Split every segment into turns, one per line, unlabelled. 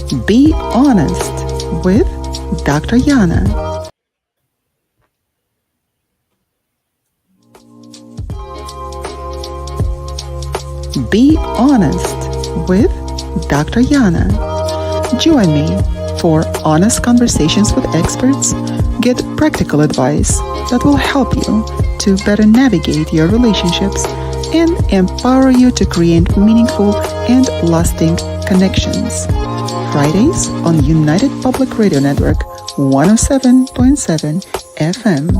Be Honest with Dr. Yana. Be Honest with Dr. Yana. Join me for honest conversations with experts. Get practical advice that will help you to better navigate your relationships and empower you to create meaningful and lasting connections. Fridays on United Public Radio Network 107.7 FM.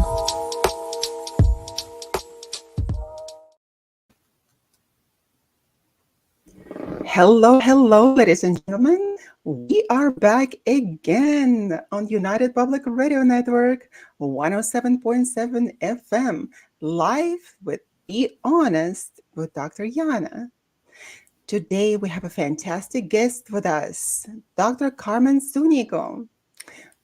Hello, ladies and gentlemen. We are back again on United Public Radio Network 107.7 FM, live with Be Honest with Dr. Yana. Today we have a fantastic guest with us, Dr. Carmen Sunico.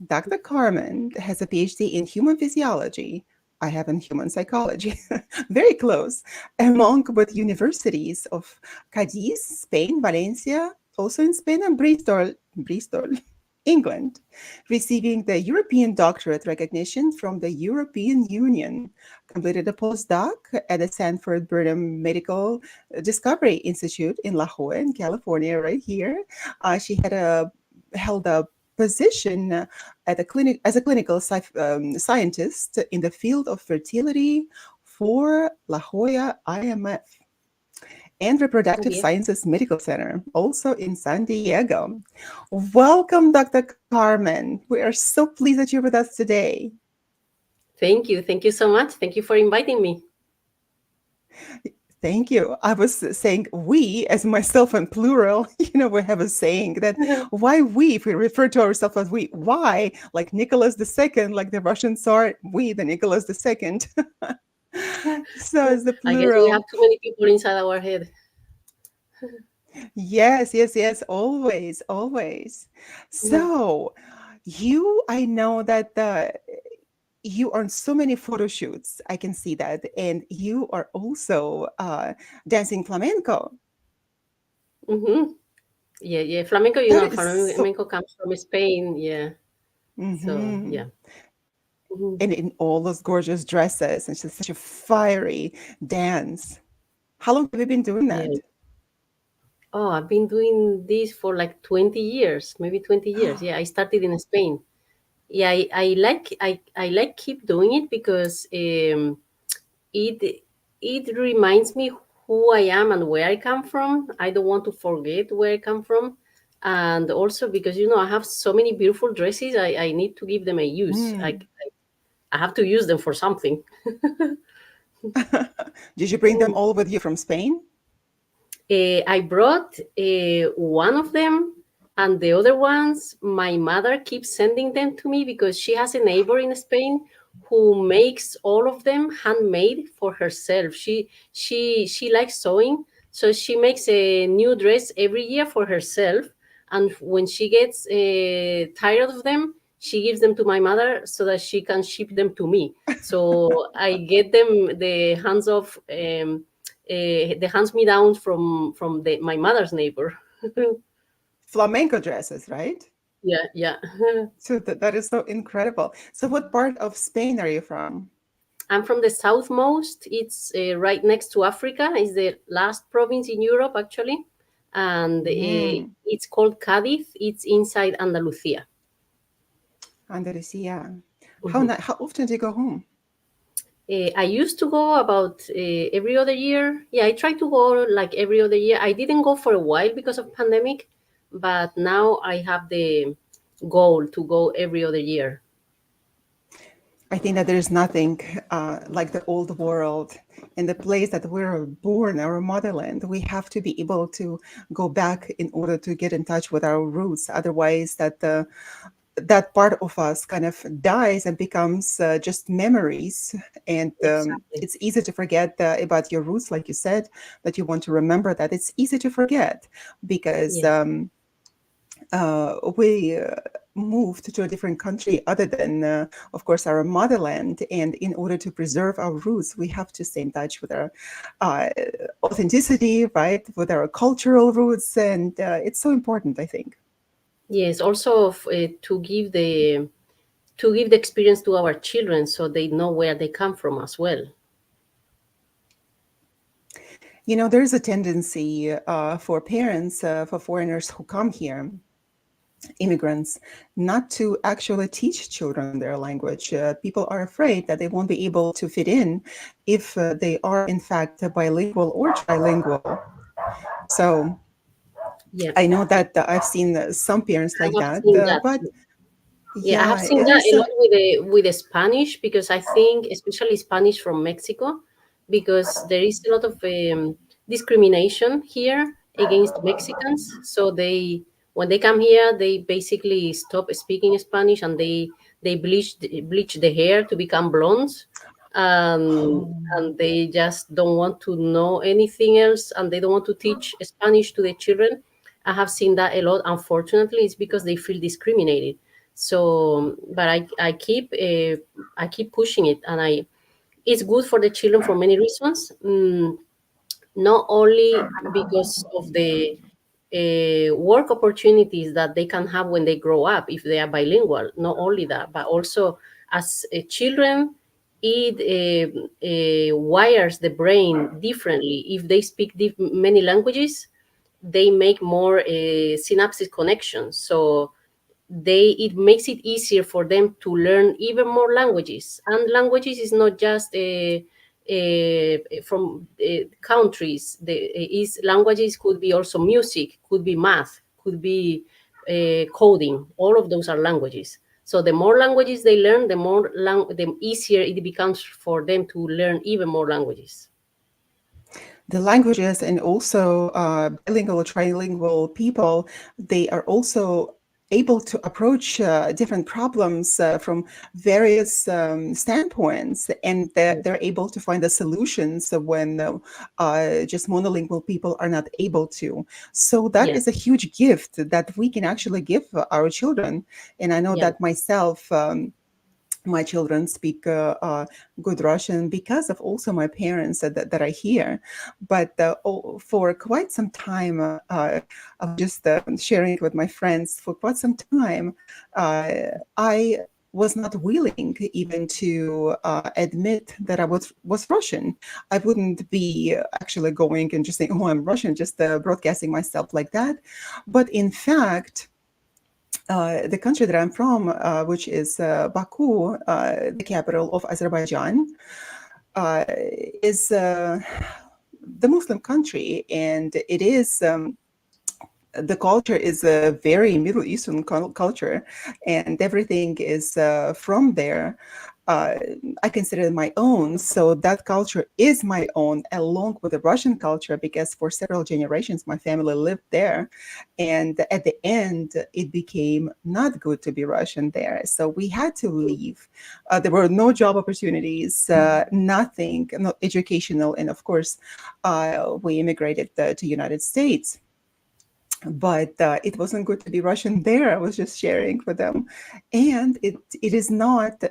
Dr. Carmen has a PhD in human physiology. I have in human psychology, very close, among with universities of Cadiz, Spain, Valencia, also in Spain, and Bristol, England, receiving the European Doctorate recognition from the European Union, completed a postdoc at the Sanford-Burnham Medical Discovery Institute in La Jolla, in California, right here. She had held a position at a clinic as a clinical scientist in the field of fertility for La Jolla IMF and Reproductive Sciences Medical Center, also in San Diego. Welcome, Dr. Carmen. We are so pleased that you're with us today.
Thank you. Thank you so much. Thank you for inviting me.
Thank you. I was saying we, as myself in plural, we have a saying that why we, if we refer to ourselves as we, why, like Nicholas II, like the Russian Tsar, we, the Nicholas II. So it's the plural.
I guess we have too many people inside our head.
Yes, always. So I know that you are on so many photo shoots. I can see that. And you are also dancing flamenco.
Mm-hmm. Yeah. Flamenco, flamenco comes from Spain. Yeah. Mm-hmm. So, yeah.
Mm-hmm. And in all those gorgeous dresses, and it's just such a fiery dance. How long have you been doing that?
Yeah. Oh, I've been doing this for like 20 years, maybe 20 years. Yeah, I started in Spain. Yeah, I like keep doing it because it reminds me who I am and where I come from. I don't want to forget where I come from, and also because I have so many beautiful dresses. I need to give them a use. I have to use them for something.
Did you bring them all with you from Spain?
I brought one of them. And the other ones, my mother keeps sending them to me because she has a neighbor in Spain who makes all of them handmade for herself. She likes sewing, so she makes a new dress every year for herself. And when she gets tired of them, she gives them to my mother so that she can ship them to me. So I get them the hands off, the hands me down from my mother's neighbor.
Flamenco dresses, right?
Yeah.
So that is so incredible. So what part of Spain are you from?
I'm from the southmost. It's right next to Africa. It's the last province in Europe, actually. And it's called Cadiz. It's inside Andalusia.
Andalusia. Mm-hmm. How often do you go home?
I used to go about every other year. Yeah, I try to go like every other year. I didn't go for a while because of pandemic. But now I have the goal to go every other year.
I think that there's nothing like the old world and the place that we were born, our motherland. We have to be able to go back in order to get in touch with our roots. Otherwise, that part of us kind of dies and becomes just memories. And
Exactly.
It's easy to forget about your roots, like you said, that you want to remember that. It's easy to forget because we moved to a different country other than, of course, our motherland. And in order to preserve our roots, we have to stay in touch with our authenticity, right? With our cultural roots. And it's so important, I think.
Yes, also to give the experience to our children so they know where they come from as well.
You know, there's a tendency for parents, for foreigners who come here, immigrants, not to actually teach children their language. People are afraid that they won't be able to fit in if they are, in fact, bilingual or trilingual. So
Yeah,
I know that I've seen some parents
I
like
have
that,
seen that.
but
Yeah, I have
yeah,
seen that
there's
a
a
lot with the Spanish, because I think especially Spanish from Mexico, because there is a lot of discrimination here against Mexicans. So they when they come here, they basically stop speaking Spanish, and they bleach the hair to become blondes, and they just don't want to know anything else, and they don't want to teach Spanish to the children. I have seen that a lot. Unfortunately, it's because they feel discriminated. So but I keep pushing it, and I it's good for the children for many reasons. Not only because of the work opportunities that they can have when they grow up if they are bilingual. Not only that, but also as children, it wires the brain differently. If they speak many languages, they make more synapses connections. So it makes it easier for them to learn even more languages. And languages is not just from countries. The is languages could be also music, could be math, could be coding. All of those are languages. So the more languages they learn, the easier it becomes for them to learn even more languages.
the languages, and also bilingual or trilingual people, they are also able to approach different problems from various standpoints, and they're able to find the solutions when just monolingual people are not able to. So that
Yeah,
is a huge gift that we can actually give our children. And I know
yeah,
that myself. My children speak good Russian because of also my parents that I hear. But for quite some time, I was just sharing with my friends, for quite some time, I was not willing even to admit that I was Russian. I wouldn't be actually going and just saying, "Oh, I'm Russian," just broadcasting myself like that. But in fact, the country that I'm from, which is Baku, the capital of Azerbaijan, uh, is the Muslim country, and it is. The culture is a very Middle Eastern culture, and everything is from there. Uh, I consider it my own, so that culture is my own, along with the Russian culture, because for several generations my family lived there, and at the end it became not good to be Russian there, so we had to leave. There were no job opportunities, nothing, no educational, and of course, we immigrated to United States, but it wasn't good to be Russian there. I was just sharing with them, and it is not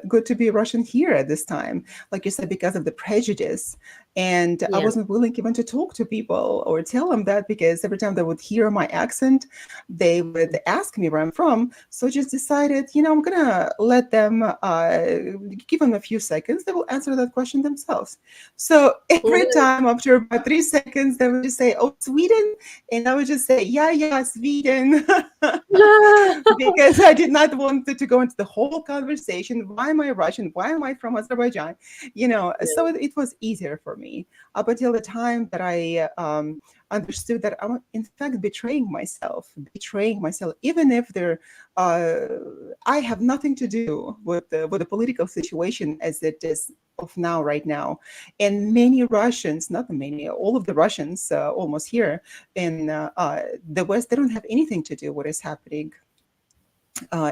good to be Russian here at this time, like you said, because of the prejudice. And I
yeah.
wasn't willing even to talk to people or tell them that, because every time they would hear my accent, they would ask me where I'm from. So I just decided, I'm gonna let them give them a few seconds. They will answer that question themselves. So every time after about 3 seconds, they would just say, "Oh, Sweden," and I would just say, "Yeah, yeah, Sweden," because I did not want to go into the whole conversation. Why am I Russian? Why am I from Azerbaijan? So it was easier for me up until the time that I understood that I'm in fact betraying myself, even if uh, I have nothing to do with the political situation as it is of now, right now. And many Russians, not many, all of the Russians almost here in the West, they don't have anything to do what is happening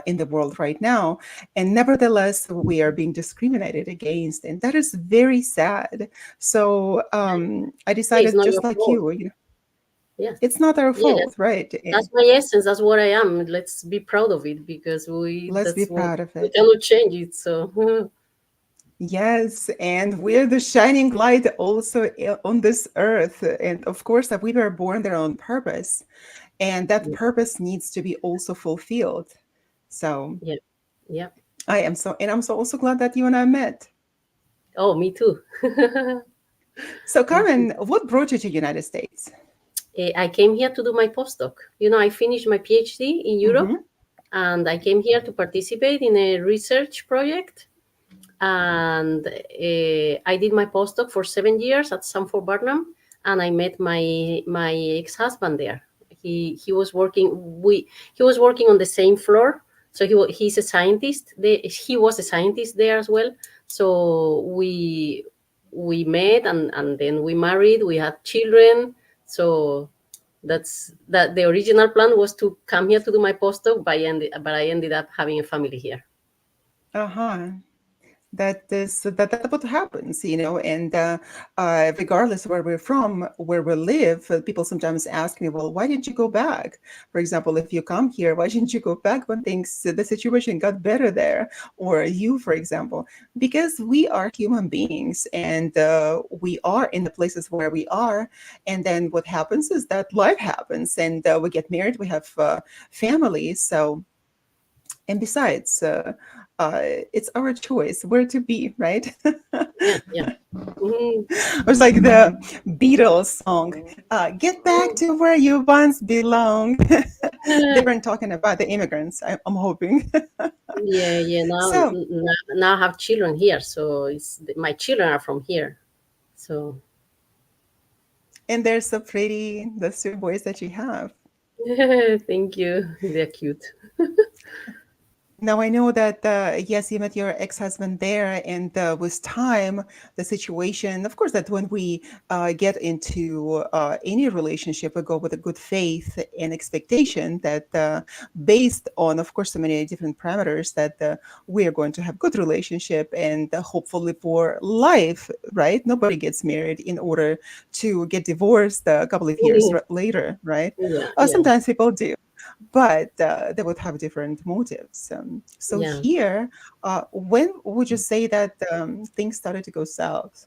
in the world right now. And nevertheless, we are being discriminated against. And that is very sad. So I
Yeah, it's
decided,
not
just
your
like
fault.
you,
Yeah,
it's not our
yeah.
fault, right?
That's my essence. That's what I am. Let's be proud of it, because we
Let's be
that's what
proud of
we
it.
cannot change it. So
Yes, and we're the shining light also on this earth. And of course, that we were born there on purpose, and that
Yeah,
purpose needs to be also fulfilled. So
yeah, yeah.
I'm so also glad that you and I met.
Oh, me too.
So,
Me too.
Carmen, what brought you to United States?
I came here to do my postdoc. You know, I finished my PhD in Europe,
Mm-hmm.
and I came here to participate in a research project. And I did my postdoc for 7 years at Sanford-Burnham, and I met my ex-husband there. He was working he was working on the same floor, so he's a scientist. He was a scientist there as well. So we met, and then we married. We had children. So that the original plan was to come here to do my postdoc, but I ended up having a family here.
Uh-huh. That's what happens, and regardless of where we're from, where we live, people sometimes ask me, well, why didn't you go back? For example, if you come here, why didn't you go back when the situation got better there? Or you, for example, because we are human beings, and we are in the places where we are. And then what happens is that life happens, and we get married, we have families. So, and besides, it's our choice where to be, right?
Yeah, yeah. Mhm.
It's like the Beatles song, "Get back to where you once belonged." They weren't talking about the immigrants, I'm hoping.
Yeah, yeah.
So,
Now I have children here, so my children are from here. So
and they're so pretty, the two boys that you have.
thank you. They're cute.
Now I know that yes, you met your ex-husband there, and with time, the situation. Of course, that when we get into any relationship, we go with a good faith and expectation that, based on, of course, so many different parameters, that we are going to have good relationship and hopefully for life, right? Nobody gets married in order to get divorced a couple of years later, right?
Yeah, yeah,
Sometimes people do, but they would have different motives. So
yeah.
here, when would you say that things started to go south?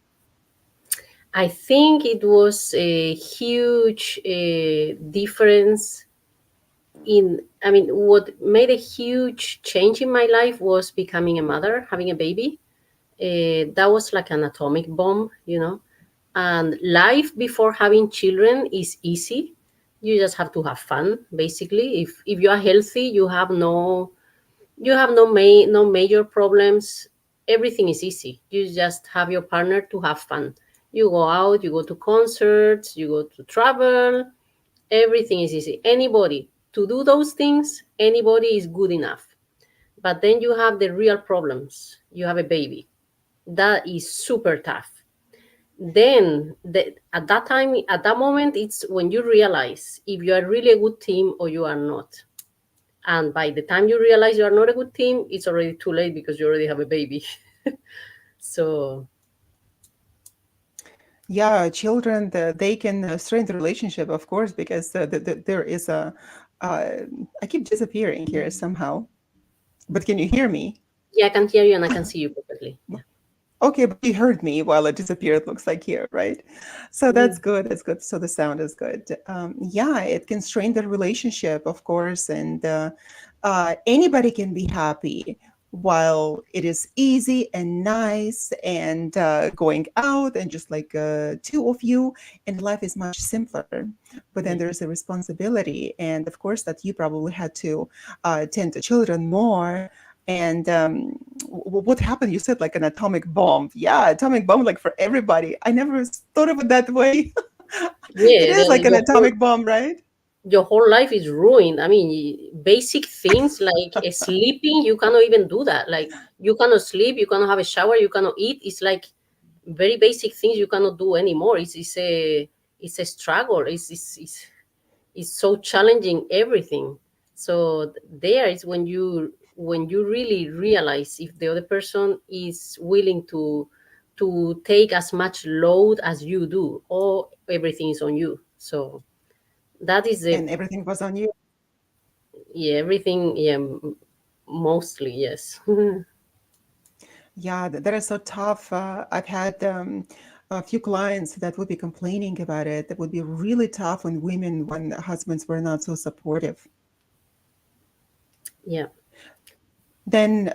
I think it was a huge difference in. I mean, what made a huge change in my life was becoming a mother, having a baby. That was like an atomic bomb, you know. And life before having children is easy. You just have to have fun, basically. If you are healthy, no major problems. Everything is easy. You just have your partner to have fun. You go out, you go to concerts, you go to travel. Everything is easy. Anybody to do those things, anybody is good enough. But then you have the real problems. You have a baby. That is super tough. Then at that time, at that moment, it's when you realize if you are really a good team or you are not. And by the time you realize you are not a good team, it's already too late because you already have a baby. So
Yeah, children, they can strain the relationship, of course, because there is a. Uh, I keep disappearing here somehow, but can you hear me?
yeah, I can hear you and I can see you perfectly. Yeah.
Okay, but you heard me while it disappeared, looks like here, right? So that's
Mhm.
good. That's good. So the sound is good. Yeah, it can strain the relationship, of course, and anybody can be happy while it is easy and nice and going out and just like two of you, and life is much simpler. But then
Yeah.
there's a responsibility, and of course that you probably had to tend to children more. And what happened? You said like an atomic bomb. Yeah, atomic bomb, like for everybody. I never thought of it that way. It
Yeah,
is like an atomic bomb, right?
your whole life is ruined. I mean, basic things like sleeping, you cannot even do that. Like you cannot sleep, you cannot have a shower, you cannot eat. It's like very basic things you cannot do anymore. It's a struggle. It's so challenging everything. So there is when you really realize if the other person is willing to take as much load as you do, or everything is on you. So that is the
And everything was on you.
yeah everything, yeah, mostly yes.
Yeah, that is so tough. I've had a few clients that would be complaining about it. That would be really tough when women, when husbands were not so supportive.
Yeah.
Then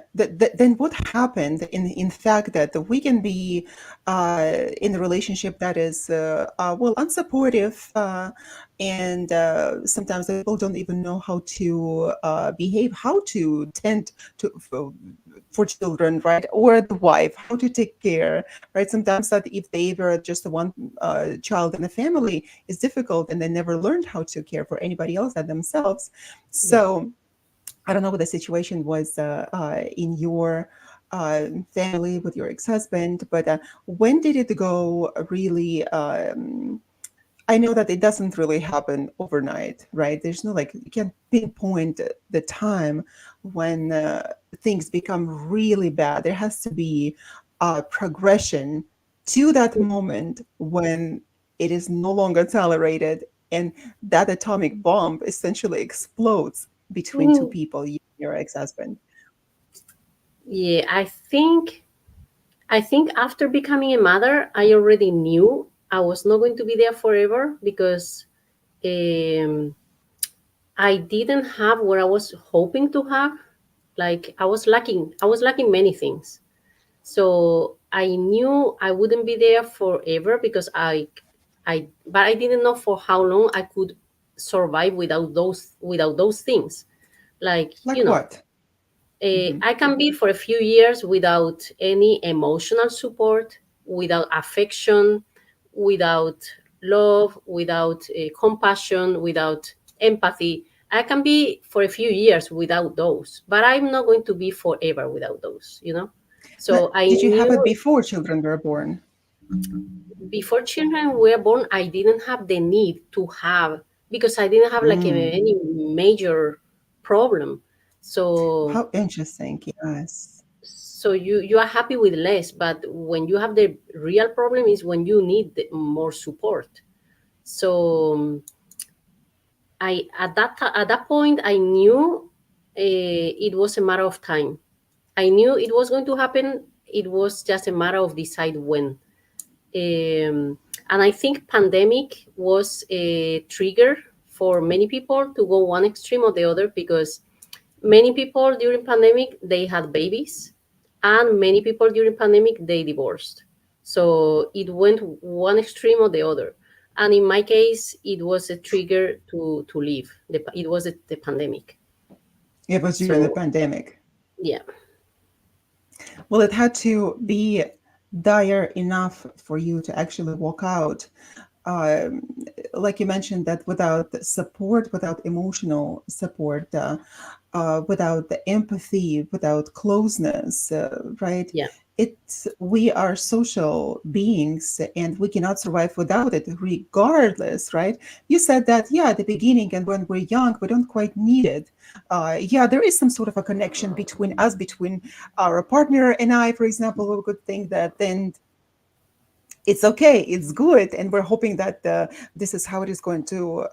what happened in fact that we can be in a relationship that is well unsupportive and sometimes the people don't even know how to behave, how to tend to for children, right? Or the wife, how to take care, right? Sometimes that if they were just the one child in the family, is difficult, and they never learned how to care for anybody else than themselves.
Yeah.
So I don't know what the situation was in your family with your ex-husband, but when did it go really? I know that it doesn't really happen overnight, right? There's no like you can't pinpoint the time when things become really bad. There has to be a progression to that moment when it is no longer tolerated and that atomic bomb essentially explodes between two
Mhm.
people, you and your ex-husband.
Yeah, I think after becoming a mother, I already knew I was not going to be there forever because um, I didn't have what I was hoping to have. Like I was lacking many things. So I knew I wouldn't be there forever because but I didn't know for how long I could survive without those things. Like,
Like what? Hmm.
I can be for a few years without any emotional support, without affection, without love, without compassion, without empathy. I can be for a few years without those, but I'm not going to be forever without those. So I
Did you have it
knew
before children were born?
before children were born, I didn't have the need to have, because I didn't have like
Mm.
any major problem. So
How interesting. Yes.
so you are happy with less, but when you have the real problem is when you need more support. So I at that point I knew it was a matter of time. I knew it was going to happen. It was just a matter of decide when. And I think pandemic was a trigger for many people to go one extreme or the other, because many people during pandemic they had babies, and many people during pandemic they divorced. So it went one extreme or the other, and in my case it was a trigger to leave. It was the pandemic.
It was during the
So
pandemic.
yeah.
Well, it had to be dire enough for you to actually walk out. Um, like you mentioned, that without support, without emotional support, without the empathy, without closeness, right?
Yeah.
We are social beings and we cannot survive without it, regardless, right? You said that, yeah, at the beginning and when we're young, we don't quite need it. Yeah, there is some sort of a connection between us, between our partner and I, for example. We could think that then it's okay, it's good, and we're hoping that this is how it is going to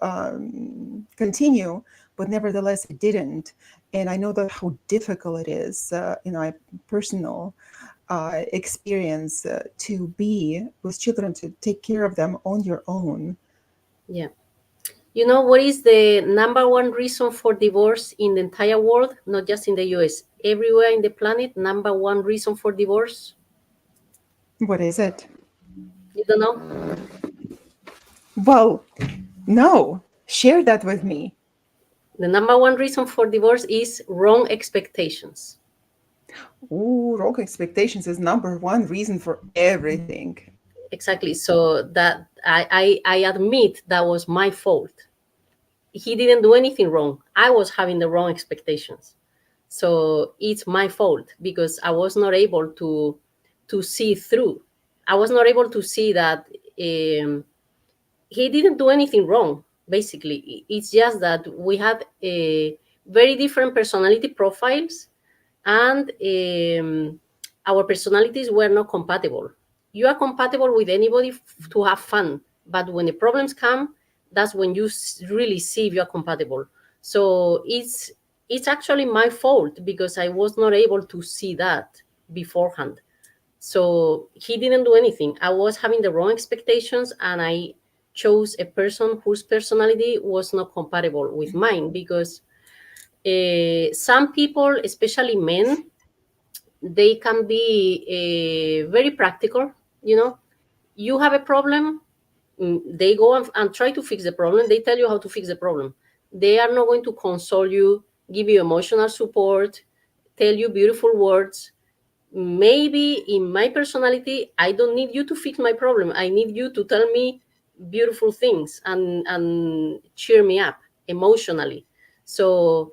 continue. But nevertheless, it didn't, and I know that how difficult it is in my personal experience to be with children, to take care of them on your own.
Yeah. You know what is the number one reason for divorce in the entire world, not just in the US, everywhere in the planet? Number one reason for divorce?
What is it?
You don't know?
Well, no, share that with me.
The number one reason for divorce is wrong expectations.
Ooh, wrong expectations is number one reason for everything.
Exactly. So that I admit that was my fault. He didn't do anything wrong. I was having the wrong expectations. So it's my fault because I was not able to see through. I was not able to see that he didn't do anything wrong. Basically, it's just that we had a very different personality profiles, and our personalities were not compatible. You are compatible with anybody to have fun, but when the problems come, that's when you really see if you are compatible. So it's actually my fault because I was not able to see that. beforehand. So he didn't do anything. I was having the wrong expectations, and I chose a person whose personality was not compatible with mine, because some people, especially men, they can be very practical. You know, you have a problem, they go and try to fix the problem. They tell you how to fix the problem. They are not going to console you, give you emotional support, tell you beautiful words. Maybe in my personality, I don't need you to fix my problem. I need you to tell me beautiful things and cheer me up emotionally. So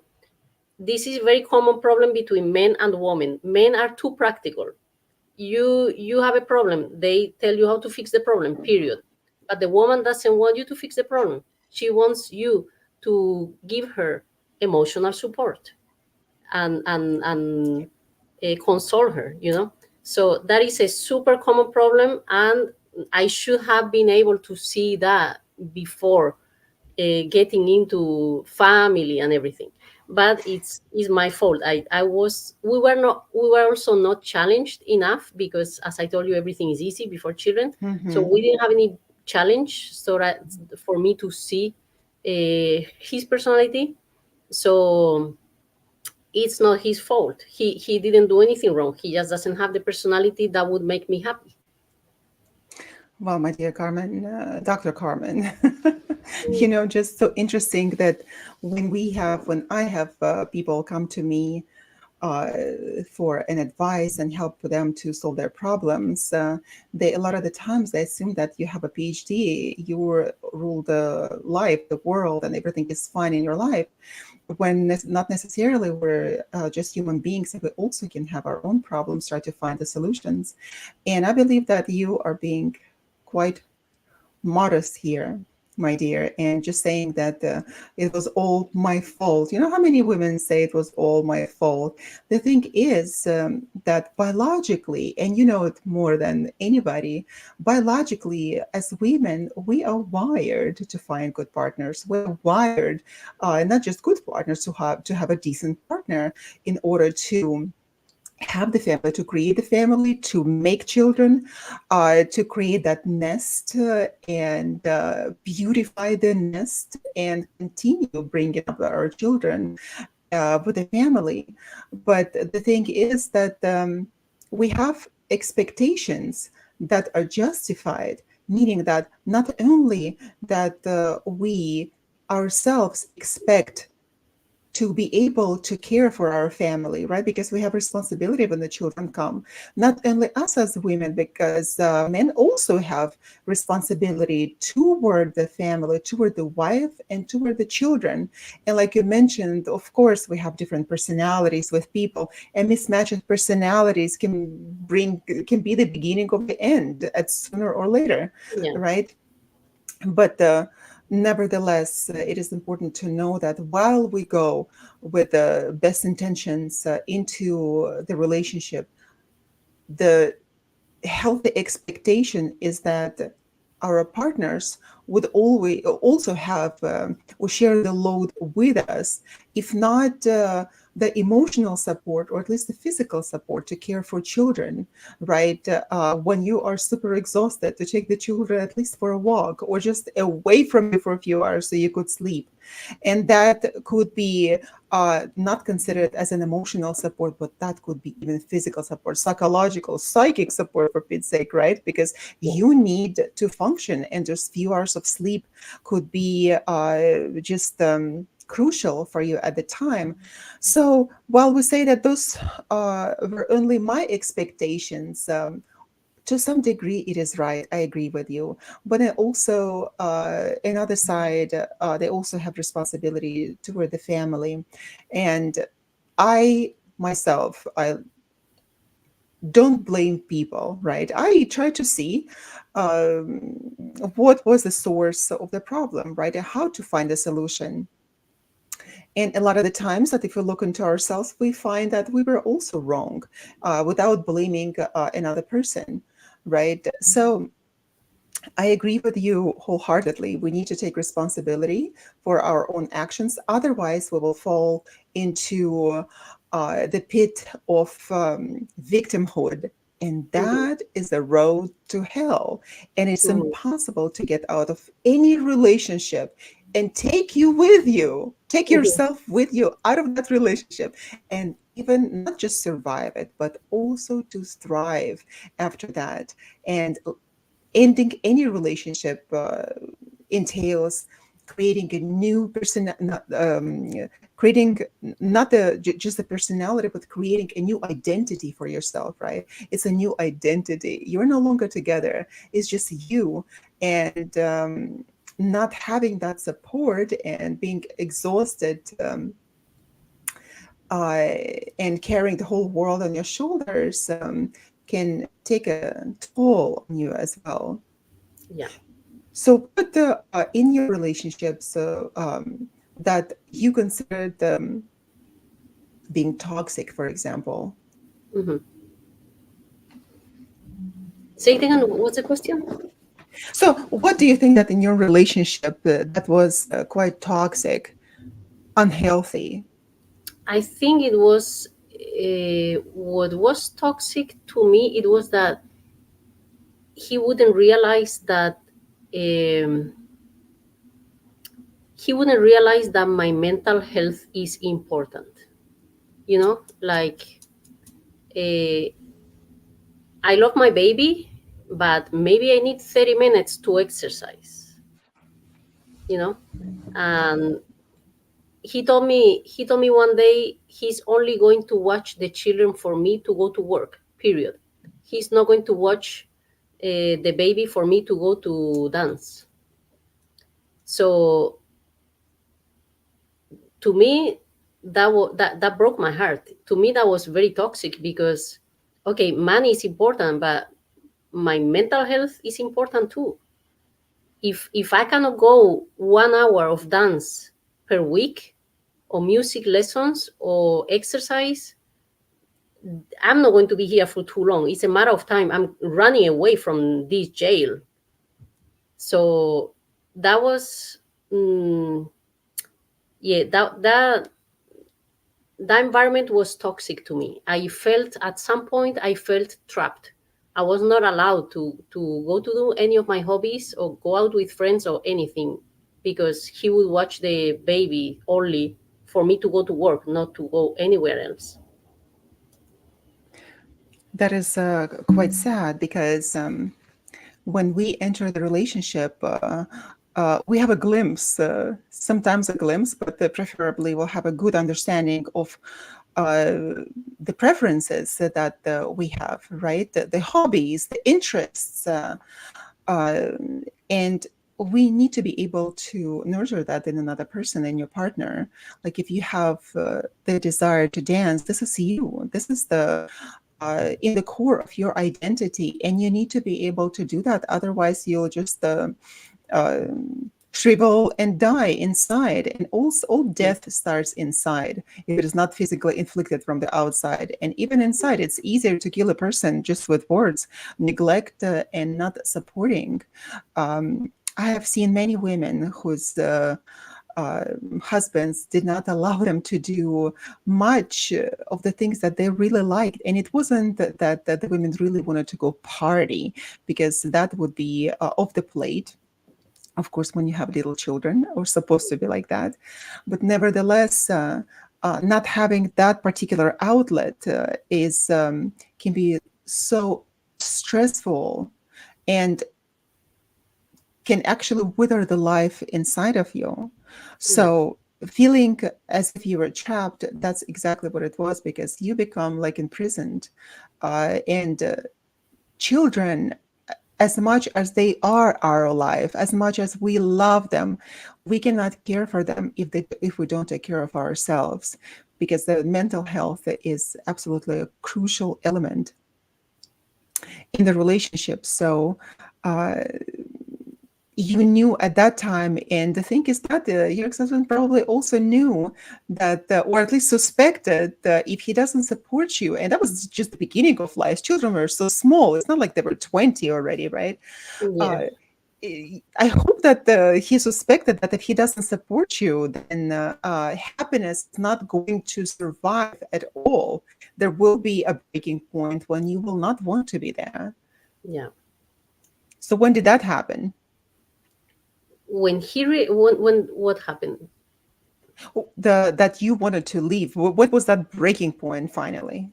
this is a very common problem between men and women. Men are too practical. You have a problem, they tell you how to fix the problem, period. But the woman doesn't want you to fix the problem. She wants you to give her emotional support and console her, you know. So that is a super common problem, and I should have been able to see that before getting into family and everything. But it's my fault. I was we were also not challenged enough, because as I told you, everything is easy before children. So
Mm-hmm.
we didn't have any challenge, so that for me to see his personality. So it's not his fault. He didn't do anything wrong. He just doesn't have the personality that would make me happy.
Well, my dear Carmen, Dr. Carmen, just so interesting that when I have people come to me uh, for an advice and help them to solve their problems, they a lot of the times they assume that you have a PhD, you rule the life, the world, and everything is fine in your life. When not necessarily, we're just human beings, and we also can have our own problems, try to find the solutions. And I believe that you are being quite modest here, my dear, and just saying that it was all my fault. You know how many women say it was all my fault? The thing is that biologically, and you know it more than anybody, biologically, as women, we are wired to find good partners. We're wired, not just good partners, to have a decent partner in order to have the family, to create the family, to make children, to create that nest and beautify the nest and continue bringing up our children with the family. But the thing is that we have expectations that are justified, meaning that not only that we ourselves expect to be able to care for our family, right? Because we have responsibility when the children come. Not only us as women, because men also have responsibility toward the family, toward the wife, and toward the children. And like you mentioned, of course, we have different personalities with people, and mismatched personalities can be the beginning of the end at sooner or later,
Yeah.
right? But nevertheless, it is important to know that while we go with the best intentions into the relationship, the healthy expectation is that our partners would always also have or share the load with us, if not the emotional support, or at least the physical support to care for children, right? When you are super exhausted, to take the children at least for a walk or just away from you for a few hours so you could sleep. And that could be not considered as an emotional support, but that could be even physical support, psychological, psychic support, for Pete's sake, right? Because you need to function, and just few hours of sleep could be just crucial for you at the time. So while we say that those were only my expectations, to some degree it is right, I agree with you. But then also another side, they also have responsibility toward the family. And I myself, I don't blame people, right? I try to see um, what was the source of the problem, right, and how to find a solution. And a lot of the times that if we look into ourselves, we find that we were also wrong, without blaming another person, right? So I agree with you wholeheartedly. We need to take responsibility for our own actions. Otherwise, we will fall into the pit of victimhood. And
Mhm.
that is a road to hell. And it's
Mhm.
impossible to get out of any relationship and take you with you, take
Mhm.
yourself with you out of that relationship, and even not just survive it, but also to thrive after that. And ending any relationship entails creating a new person, not, creating not just a personality, but creating a new identity for yourself, right? It's a new identity. You're no longer together. It's just you. And not having that support and being exhausted, uh, and carrying the whole world on your shoulders, can take a toll on you as well.
Yeah.
So, what in your relationships that you considered being toxic, for example?
Mhm. Say it again. What's the question?
So, what do you think that in your relationship that was quite toxic, unhealthy?
I think it was what was toxic to me. It was that he wouldn't realize that um, my mental health is important. Like uh, I love my baby, but maybe I need 30 minutes to exercise. You know, and he told me one day he's only going to watch the children for me to go to work. Period. He's not going to watch the baby for me to go to dance. So to me, that broke my heart. To me, that was very toxic because, okay, money is important, but my mental health is important too. If I cannot go 1 hour of dance per week, or music lessons or exercise, I'm not going to be here for too long. It's a matter of time. I'm running away from this jail. So that was, mm, yeah, that environment was toxic to me. I felt at some point I felt trapped. I was not allowed to go to do any of my hobbies or go out with friends or anything because he would watch the baby only for me to go to work, not to go anywhere else.
That is quite sad because when we enter the relationship, we have a glimpse, sometimes a glimpse, but preferably we'll have a good understanding of the preferences that we have, right? The hobbies, the interests, uh, and we need to be able to nurture that in another person, in your partner. Like if you have the desire to dance, this is you. This is the in the core of your identity, and you need to be able to do that. Otherwise, you'll just uh, shrivel and die inside. And also, all death starts inside if it is not physically inflicted from the outside. And even inside, it's easier to kill a person just with words, neglect, and not supporting. I have seen many women whose uh, husbands did not allow them to do much of the things that they really liked. And it wasn't that the women really wanted to go party, because that would be off the plate. Of course, when you have little children, or supposed to be like that. But nevertheless, not having that particular outlet is can be so stressful, and can actually wither the life inside of you.
Yeah.
So feeling as if you were trapped, that's exactly what it was, because you become like imprisoned. And children, as much as they are our life, as much as we love them, we cannot care for them if we don't take care of ourselves, because the mental health is absolutely a crucial element in the relationship. So uh, you knew at that time, and the thing is that your ex-husband probably also knew that, or at least suspected that if he doesn't support you, and that was just the beginning of life. Children were so small. It's not like they were 20 already, right?
Yeah.
uh, I hope that he suspected that if he doesn't support you, then happiness is not going to survive at all. There will be a breaking point when you will not want to be there.
Yeah.
So when did that happen?
When what happened?
The that you wanted to leave. What was that breaking point finally?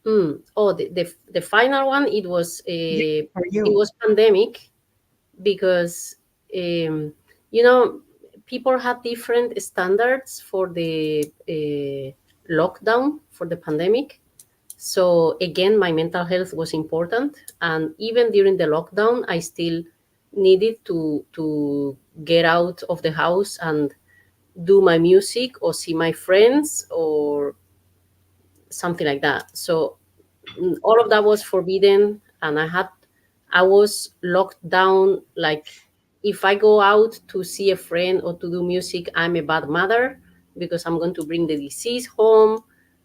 Oh, the final one,
Yeah, for
it
you.
was pandemic, because you know, people had different standards for the lockdown for the pandemic. So again, my mental health was important, and even during the lockdown, I still needed to get out of the house and do my music or see my friends or something like that. So all of that was forbidden, and I was locked down. Like, if I go out to see a friend or to do music, I'm a bad mother because I'm going to bring the disease home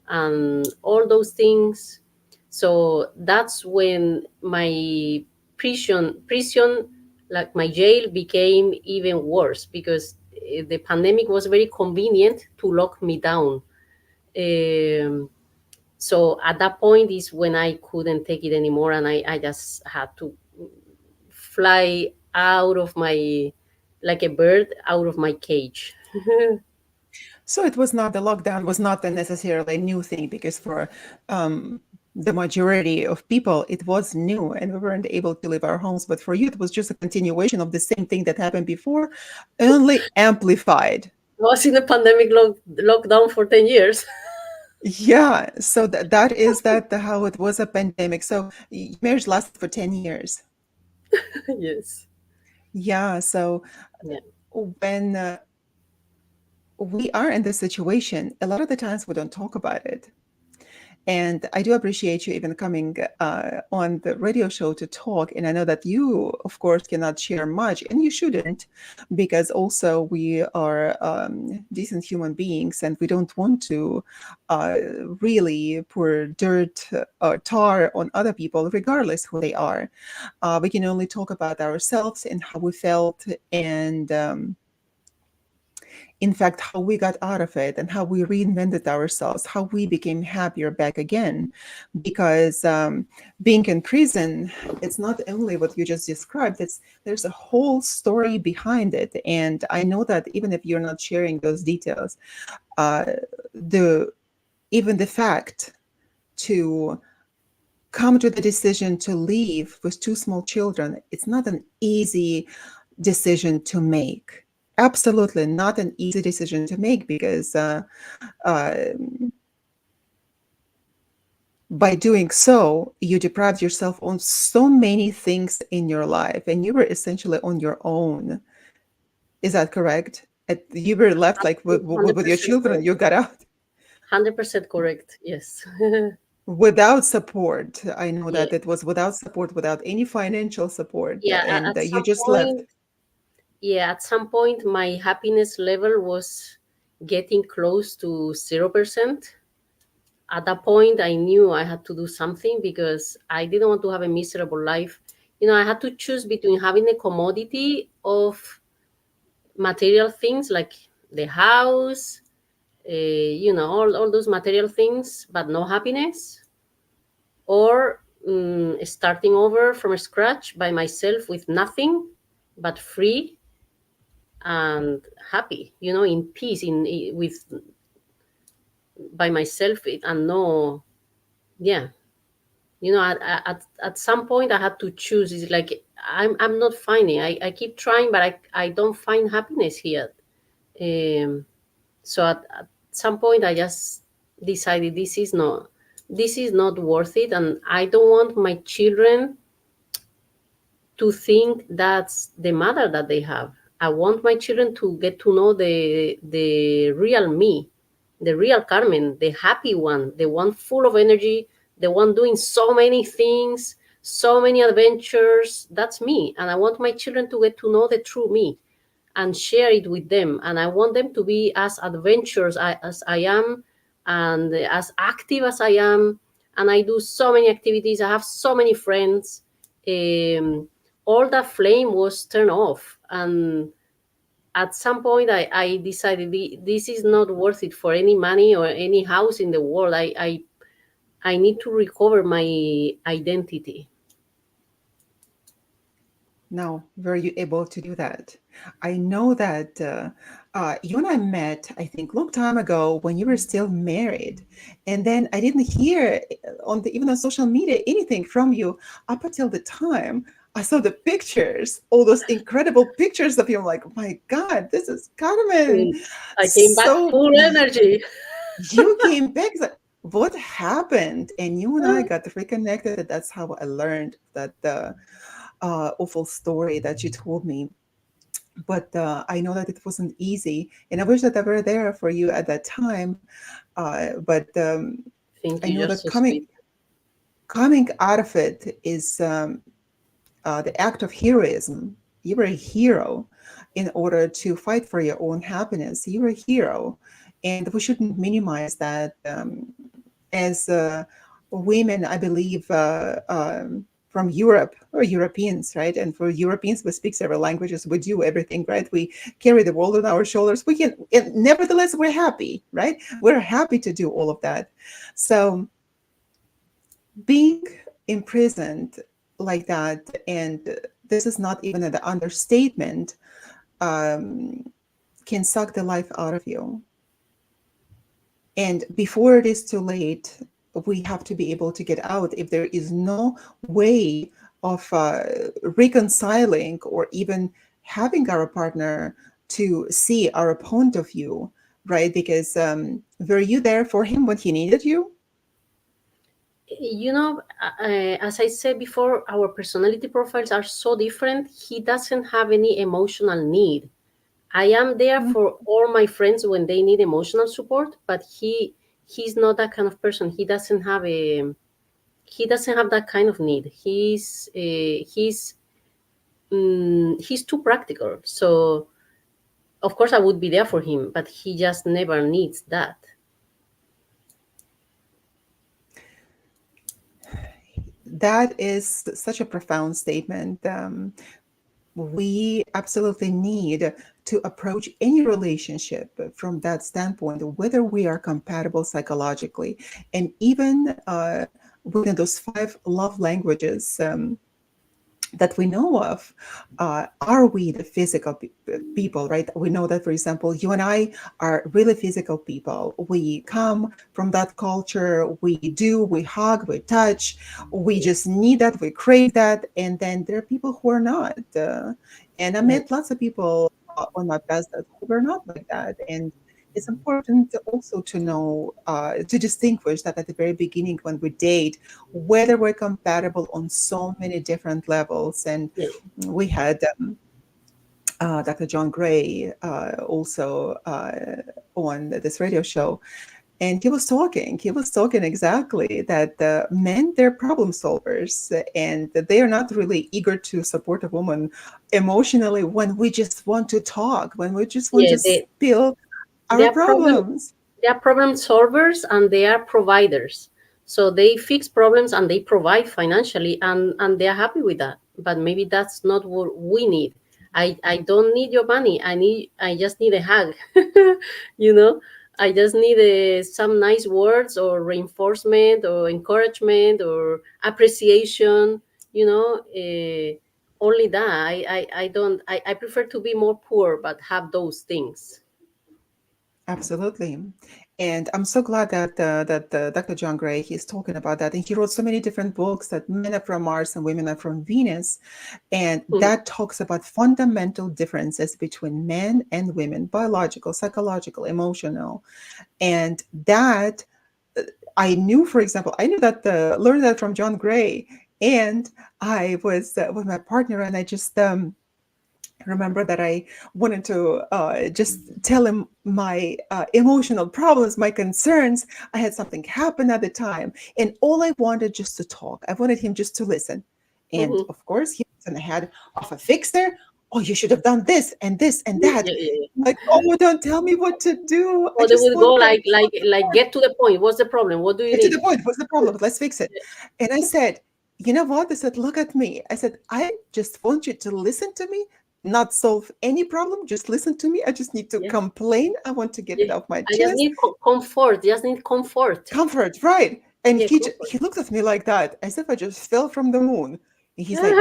and all those things. So that's when my prison, like my jail, became even worse, because the pandemic was very convenient to lock me down. Um, so at that point is when I couldn't take it anymore, and I just had to fly out of my, like a bird out of my cage.
So it was not, the lockdown was not a necessarily new thing, because for the majority of people it was new and we weren't able to leave our homes. But for you, it was just a continuation of the same thing that happened before, only amplified.
I was in a pandemic lockdown for 10 years.
Yeah, so that is that how it was a pandemic. So marriage lasted for 10 years.
Yes.
Yeah, so
Yeah.
when we are in this situation, a lot of the times we don't talk about it. And I do appreciate you even coming on the radio show to talk. And I know that you, of course, cannot share much, and you shouldn't, because also we are decent human beings and we don't want to uh, really pour dirt or tar on other people, regardless who they are. We can only talk about ourselves and how we felt, and in fact, how we got out of it and how we reinvented ourselves, how we became happier back again. Because being in prison, it's not only what you just described, there's a whole story behind it. And I know that even if you're not sharing those details, uh, the even the fact to come to the decision to leave with two small children, it's not an easy decision to make. Absolutely not an easy decision to make, because uh, by doing so, you deprived yourself on so many things in your life, and you were essentially on your own. Is that correct? You were left like with your
100%
children.
correct.
You got out
100% correct. Yes.
without support. I know
Yeah.
that it was without support, without any financial support,
Yeah.
and
At
you
some
just left.
point, yeah, at some point, my happiness level was getting close to 0%. At that point, I knew I had to do something because I didn't want to have a miserable life. I had to choose between having a commodity of material things like the house, all those material things, but no happiness, or starting over from scratch by myself with nothing, but free and happy, in peace, with by myself, and no, yeah. At some point I had to choose. It's like I'm not finding. I keep trying, but I don't find happiness here. So at some point I just decided this is not worth it, and I don't want my children to think that's the mother that they have. I want my children to get to know the real me, the real Carmen, the happy one, the one full of energy, the one doing so many things, so many adventures. That's me. And I want my children to get to know the true me and share it with them. And I want them to be as adventurous as I am, and as active as I am. And I do so many activities. I have so many friends. all that flame was turned off. And at some point, I decided this is not worth it for any money or any house in the world. I need to recover my identity.
Now, were you able to do that? I know that you and I met, I think, long time ago when you were still married, and then I didn't hear on the even on social media anything from you up until the time I saw the pictures, all those incredible pictures of you. I'm like, oh my God, this is Carmen.
And I came back
So
full energy.
you came back. It's like, what happened? And you and I got reconnected. And that's how I learned that the awful story that you told me. But I know that it wasn't easy, and I wish that I were there for you at that time. But
Thank
I
you,
know
just
that
so sweet.
coming out of it is the act of heroism. You were a hero in order to fight for your own happiness. You were a hero, and we shouldn't minimize that. As women, I believe, from Europe or Europeans, right? And for Europeans, we speak several languages. We do everything, right? We carry the world on our shoulders. We can, and nevertheless, we're happy, right? We're happy to do all of that. So being imprisoned like that, and this is not even an understatement, um, can suck the life out of you. And before it is too late, we have to be able to get out. If there is no way of reconciling or even having our partner to see our point of view, right? Because were you there for him when he needed you?
You know, as I said before, our personality profiles are so different. He doesn't have any emotional need. I am there
Mm.
for all my friends when they need emotional support, but he's not that kind of person. He doesn't have that kind of need. He's too practical. So of course I would be there for him, but he just never needs that.
That is such a profound statement. We absolutely need to approach any relationship from that standpoint, whether we are compatible psychologically, and even within those five love languages that we know of, are we the physical people, right? We know that, for example, you and I are really physical people. We come from that culture. We hug, we touch, we just need that, we crave that. And then there are people who are not. And I
Right.
met lots of people on my past that were not like that. And it's important also to know, to distinguish that at the very beginning when we date, whether we're compatible on so many different levels. And
Yeah.
we had Dr. John Gray also on this radio show. And he was talking exactly that men, they're problem solvers, and that they are not really eager to support a woman emotionally when we just want to talk, when we just want
Yeah,
to spill
they
our
are problem
problems.
they are problem solvers and they are providers. So they fix problems and they provide financially, and they are happy with that. But maybe that's not what we need. I don't need your money. I just need a hug. you know, I just need some nice words or reinforcement or encouragement or appreciation. You know, only that. I don't. I prefer to be more poor but have those things.
Absolutely. And I'm so glad that Dr. John Gray, he's talking about that. And he wrote so many different books that men are from Mars and women are from Venus. And
Mhm.
that talks about fundamental differences between men and women, biological, psychological, emotional. And that I knew, for example, I knew that learned that from John Gray. And I was with my partner, and I just remember that I wanted to just tell him my emotional problems, my concerns. I had something happen at the time, and all I wanted just to talk. I wanted him just to listen. And
Mhm.
of course, he was in the head of a fixer. Oh, you should have done this and that.
Yeah, yeah, yeah.
I'm like, oh, don't tell me what to do. I
Or they
just
will go
want
like get to the point. What's the problem? What do you
get to the
need?
point. What's the problem? Let's fix it. And I said, you know what? I said, look at me. I said, I just want you to listen to me, not solve any problem. Just listen to me. I just need to
Yeah.
complain. I want to get it
Yeah.
off my
I just
chest.
need comfort. Just need comfort.
Comfort, right? And
Yeah,
he
comfort.
looked at me like that, as if I just fell from the moon. And he's like,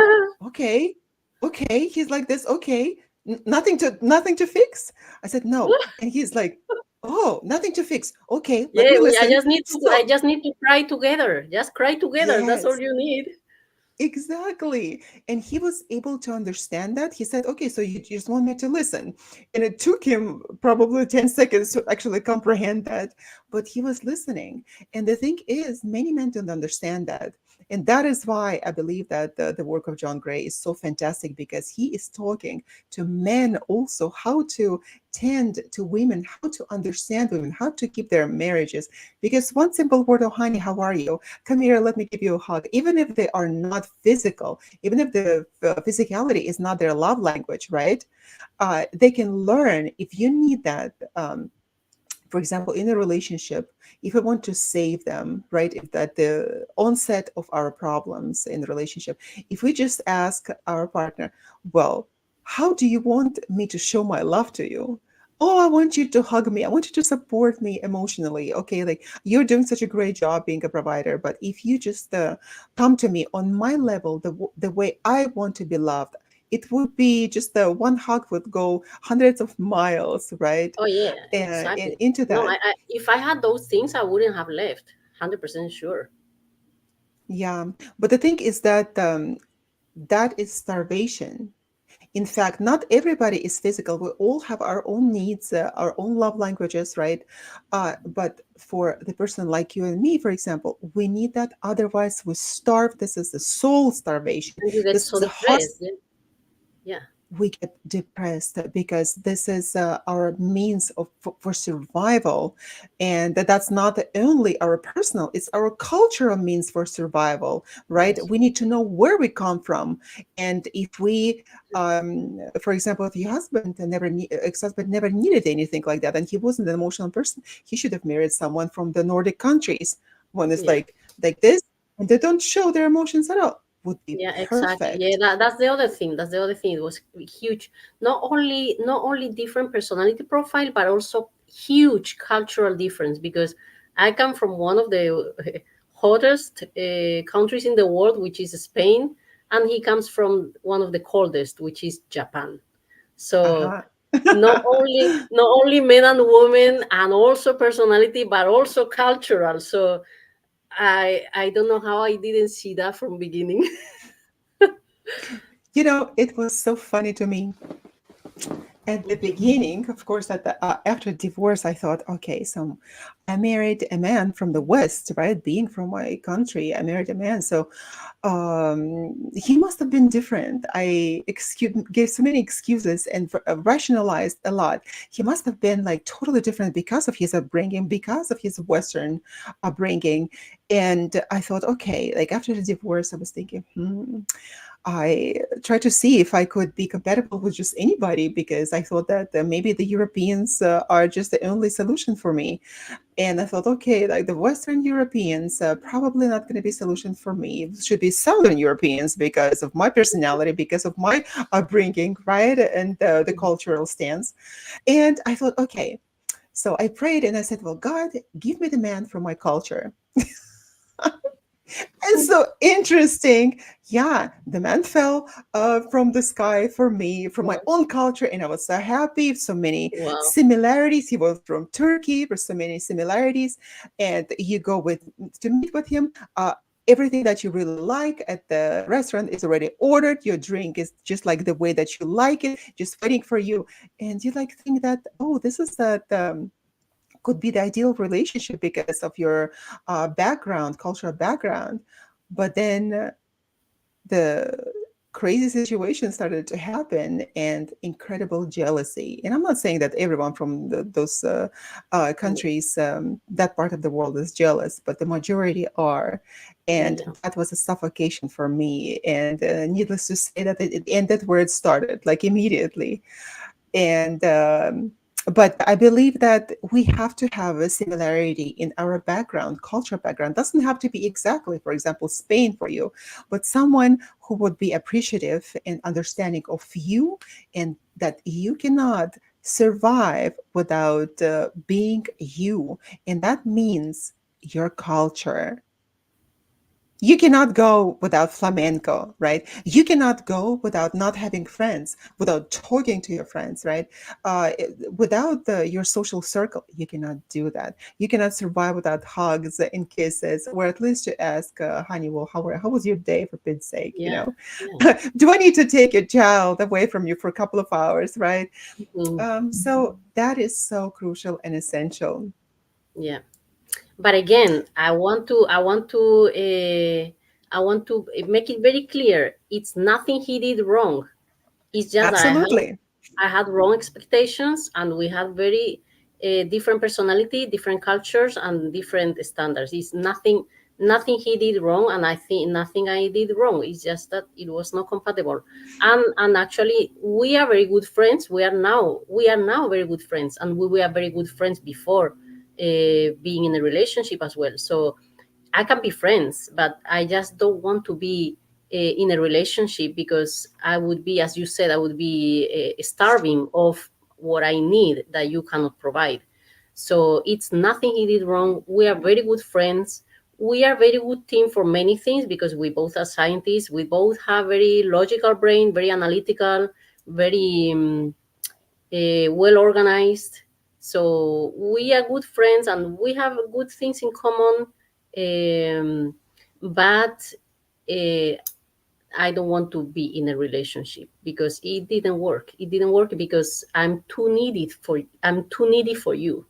okay, okay. He's like this, okay. Nothing to fix. I said, no. And he's like, oh, nothing to fix. Okay, let
Yeah,
me
I
listen.
just need to. I
So
just need to cry together. Just cry together. That's all
yes,
you need.
exactly. And he was able to understand that. He said, okay, so you just want me to listen. And it took him probably 10 seconds to actually comprehend that, but he was listening. And the thing is, many men don't understand that. And that is why I believe that the work of John Gray is so fantastic, because he is talking to men also how to tend to women, how to understand women, how to keep their marriages. Because one simple word, oh, honey, how are you? Come here, let me give you a hug. Even if they are not physical, even if the physicality is not their love language, right? They can learn if you need that. For example, in a relationship, if we want to save them, right? If that the onset of our problems in the relationship, if we just ask our partner, well, how do you want me to show my love to you? Oh, I want you to hug me. I want you to support me emotionally. Okay, like you're doing such a great job being a provider, but if you just come to me on my level, the way I want to be loved, it would be just the one hug would go hundreds of miles, right?
Oh yeah,
And
exactly.
into
No,
that.
if I had those things, I wouldn't have left. 100% sure.
Yeah. But the thing is that that is starvation. In fact, not everybody is physical. We all have our own needs, our own love languages, right? But for the person like you and me, for example, we need that. Otherwise, we starve. This is the soul starvation.
And you get
This
so
is the heart.
depressed. Yeah. Yeah.
We get depressed because this is our means of for survival, and that's not only our personal, it's our cultural means for survival, right?
Yes.
We need to know where we come from. And if we for example, if your husband never ex-husband never needed anything like that, and he wasn't an emotional person, he should have married someone from the Nordic countries, one is
Yeah.
like this, and they don't show their emotions at all, would be
Yeah, exactly. Yeah,
perfect.
that's the other thing. That's the other thing. It was huge. Not only different personality profile, but also huge cultural difference. Because I come from one of the hottest countries in the world, which is Spain, and he comes from one of the coldest, which is Japan. So
Uh-huh.
not only men and women, and also personality, but also cultural. So I don't know how I didn't see that from beginning.
You know, it was so funny to me at the beginning. Of course, after divorce, I thought, okay, so I married a man from the West, right? Being from my country, I married a man. So he must have been different. Gave so many excuses and rationalized a lot. He must have been like totally different because of his upbringing, because of his Western upbringing. And I thought, okay, like after the divorce, I was thinking, I tried to see if I could be compatible with just anybody, because I thought that maybe the Europeans are just the only solution for me. And I thought, okay, like the Western Europeans, probably not going to be solution for me. It should be Southern Europeans because of my personality, because of my upbringing, right, and the cultural stance. And I thought, okay, so I prayed and I said, well, God, give me the man from my culture. And so interesting. Yeah, the man fell from the sky for me, from my
Wow.
own culture, and I was so happy. So many
Wow.
similarities. He was from Turkey. There's so many similarities, and you go with to meet with him. Everything that you really like at the restaurant is already ordered. Your drink is just like the way that you like it, just waiting for you. And you like think that, oh, this is that. Could be the ideal relationship because of your background, cultural background. But then the crazy situation started to happen, and incredible jealousy. And I'm not saying that everyone from those countries, that part of the world is jealous, but the majority are.
Yeah,
And
yeah.
that was a suffocation for me. And needless to say that it ended where it started, like immediately. And But I believe that we have to have a similarity in our background, cultural background. Doesn't have to be exactly, for example, Spain for you, but someone who would be appreciative and understanding of you, and that you cannot survive without being you. And that means your culture. You cannot go without flamenco, right? You cannot go without not having friends, without talking to your friends, right? Without your social circle, you cannot do that. You cannot survive without hugs and kisses, or at least to ask, honey, well, how was your day, for Pitt's sake, you
Yeah,
know?
yeah,
Do I need to take your child away from you for a couple of hours, right?
mhm,
So that is so crucial and essential.
yeah. But again, I want to make it very clear. It's nothing he did wrong. It's just that
Absolutely.
I had wrong expectations, and we had very different personality, different cultures, and different standards. It's nothing he did wrong, and I think nothing I did wrong. It's just that it was not compatible. And actually, we are very good friends. We are now very good friends, and we were very good friends before being in a relationship as well. So I can be friends, but I just don't want to be in a relationship, because I would be, as you said, I would be starving of what I need that you cannot provide. So it's nothing he did wrong. We are very good friends. We are very good team for many things, because we both are scientists. We both have very logical brain, very analytical, very well organized. So we are good friends, and we have good things in common. But uh, I don't want to be in a relationship, because it didn't work. It didn't work because I'm too needy for you.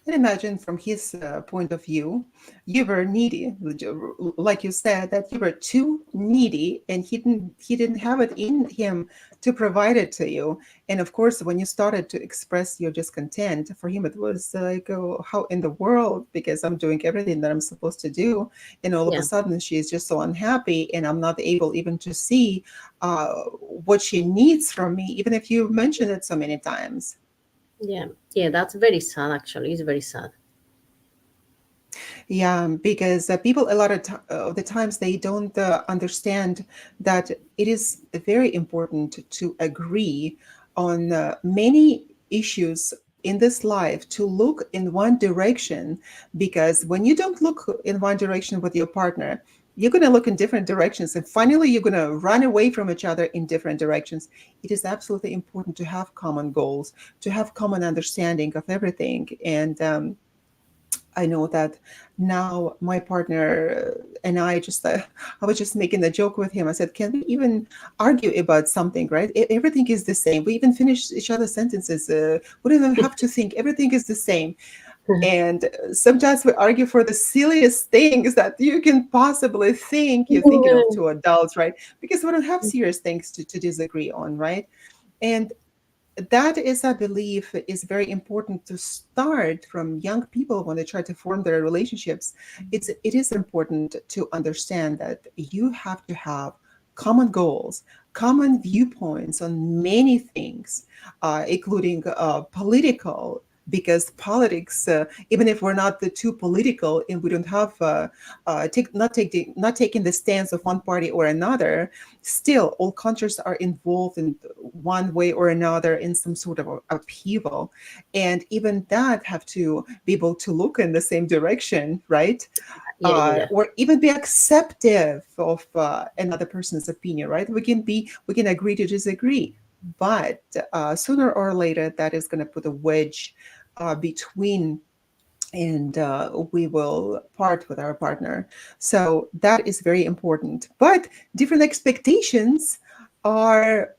And imagine from his point of view, you were needy, like you said, that you were too needy, and he didn't have it in him to provide it to you. And of course, when you started to express your discontent, for him it was like, oh, how in the world? Because I'm doing everything that I'm supposed to do, and all of a
Yeah,
sudden she's just so unhappy, and I'm not able even to see uh, what she needs from me, even if you mention it so many times.
yeah, yeah. That's very sad. Actually, it's very sad.
Yeah, because people a lot of the times they don't understand that it is very important to agree on many issues in this life, to look in one direction, because when you don't look in one direction with your partner, you're going to look in different directions, and finally you're going to run away from each other in different directions. It is absolutely important to have common goals, to have common understanding of everything. And I know that now my partner and I just, I was just making a joke with him. I said, can we even argue about something, right? Everything is the same. We even finish each other's sentences. We don't even have to think. Everything is the same. And sometimes we argue for the silliest things that you can possibly think. You're thinking of two adults, right? Because we don't have serious things to disagree on, right? And that is, I believe, is very important to start from young people when they try to form their relationships. It is important to understand that you have to have common goals, common viewpoints on many things, including political, because politics, even if we're not the too political and we don't have not taking the stance of one party or another, still all countries are involved in one way or another in some sort of upheaval, and even that have to be able to look in the same direction, right?
Yeah, yeah, yeah,
Or even be acceptive of another person's opinion, right? We can agree to disagree, but sooner or later that is going to put a wedge between, and we will part with our partner. So that is very important. But different expectations are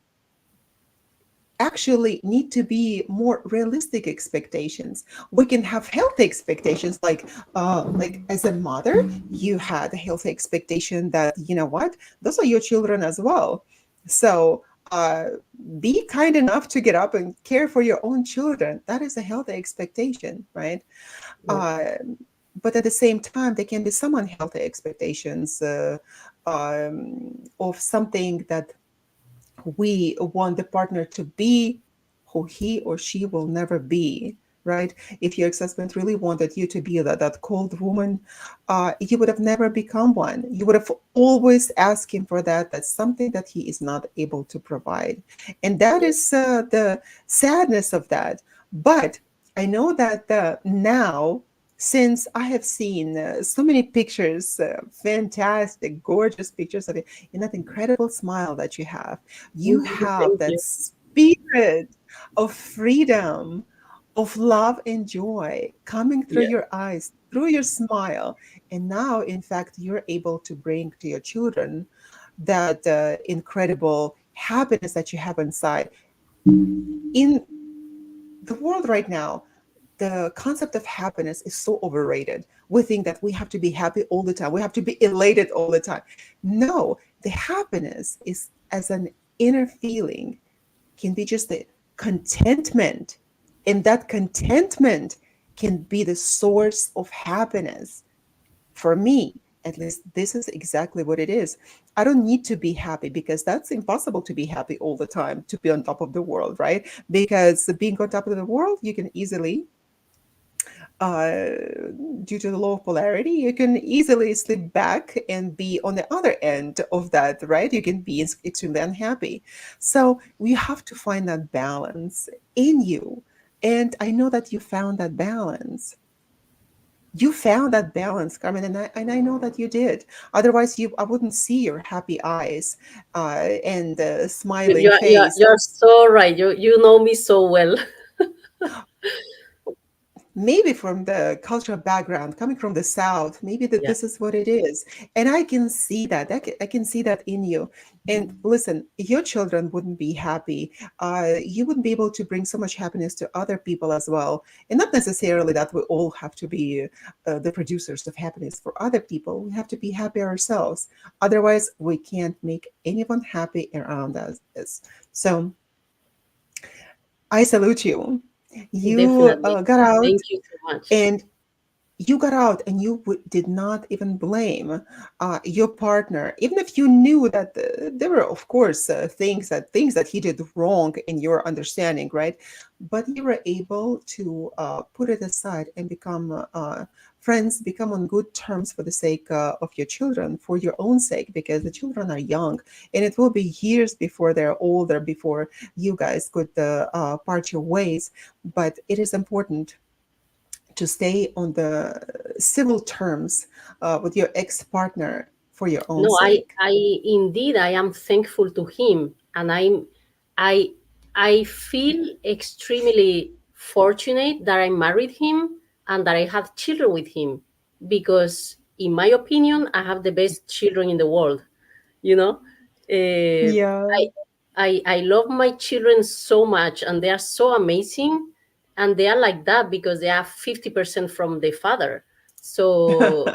actually need to be more realistic expectations. We can have healthy expectations, like as a mother, you had a healthy expectation that, you know what, those are your children as well. So uh, be kind enough to get up and care for your own children. That is a healthy expectation, right?
yeah,
uh, but at the same time, there can be some unhealthy expectations of something that we want the partner to be who he or she will never be, right? If your ex-husband really wanted you to be that cold woman, you would have never become one. You would have always asked him for that. That's something that he is not able to provide. And that
Yeah.
is the sadness of that. But I know that now, since I have seen so many pictures, fantastic, gorgeous pictures of it, and that incredible smile that you have
Thank
that
you.
spirit of freedom, of love and joy coming through
Yeah.
your eyes, through your smile. And now, in fact, you're able to bring to your children that incredible happiness that you have inside. In the world right now, the concept of happiness is so overrated. We think that we have to be happy all the time. We have to be elated all the time. No, the happiness is as an inner feeling, can be just the contentment. And that contentment can be the source of happiness. For me, at least, this is exactly what it is. I don't need to be happy because that's impossible to be happy all the time, to be on top of the world, right? Because being on top of the world, you can easily uh, due to the law of polarity, you can easily slip back and be on the other end of that, right? You can be extremely unhappy. So we have to find that balance in you. And I know that you found that balance. You found that balance, Carmen, and I know that you did. Otherwise, I wouldn't see your happy eyes and smiling face.
You're so right. You know me so well.
Maybe from the cultural background coming from the south, maybe that
Yeah.
this is what it is, and I can see that. I can see that in you. And listen, your children wouldn't be happy. You wouldn't be able to bring so much happiness to other people as well. And not necessarily that we all have to be the producers of happiness for other people. We have to be happy ourselves. Otherwise we can't make anyone happy around us. So I salute you. You
Definitely.
got out,
Thank you so much.
and you did not even blame your partner, even if you knew that there were, of course, things that he did wrong in your understanding, right? But you were able to put it aside and become friends, become on good terms for the sake of your children, for your own sake, because the children are young, and it will be years before they're older, before you guys could part your ways. But it is important to stay on the civil terms with your ex-partner for your own
No,
sake.
I indeed I am thankful to him, and I I feel extremely fortunate that I married him and that I have children with him, because in my opinion I have the best children in the world. You know,
Yeah.
I love my children so much, and they are so amazing, and they are like that because they are 50% from the father. So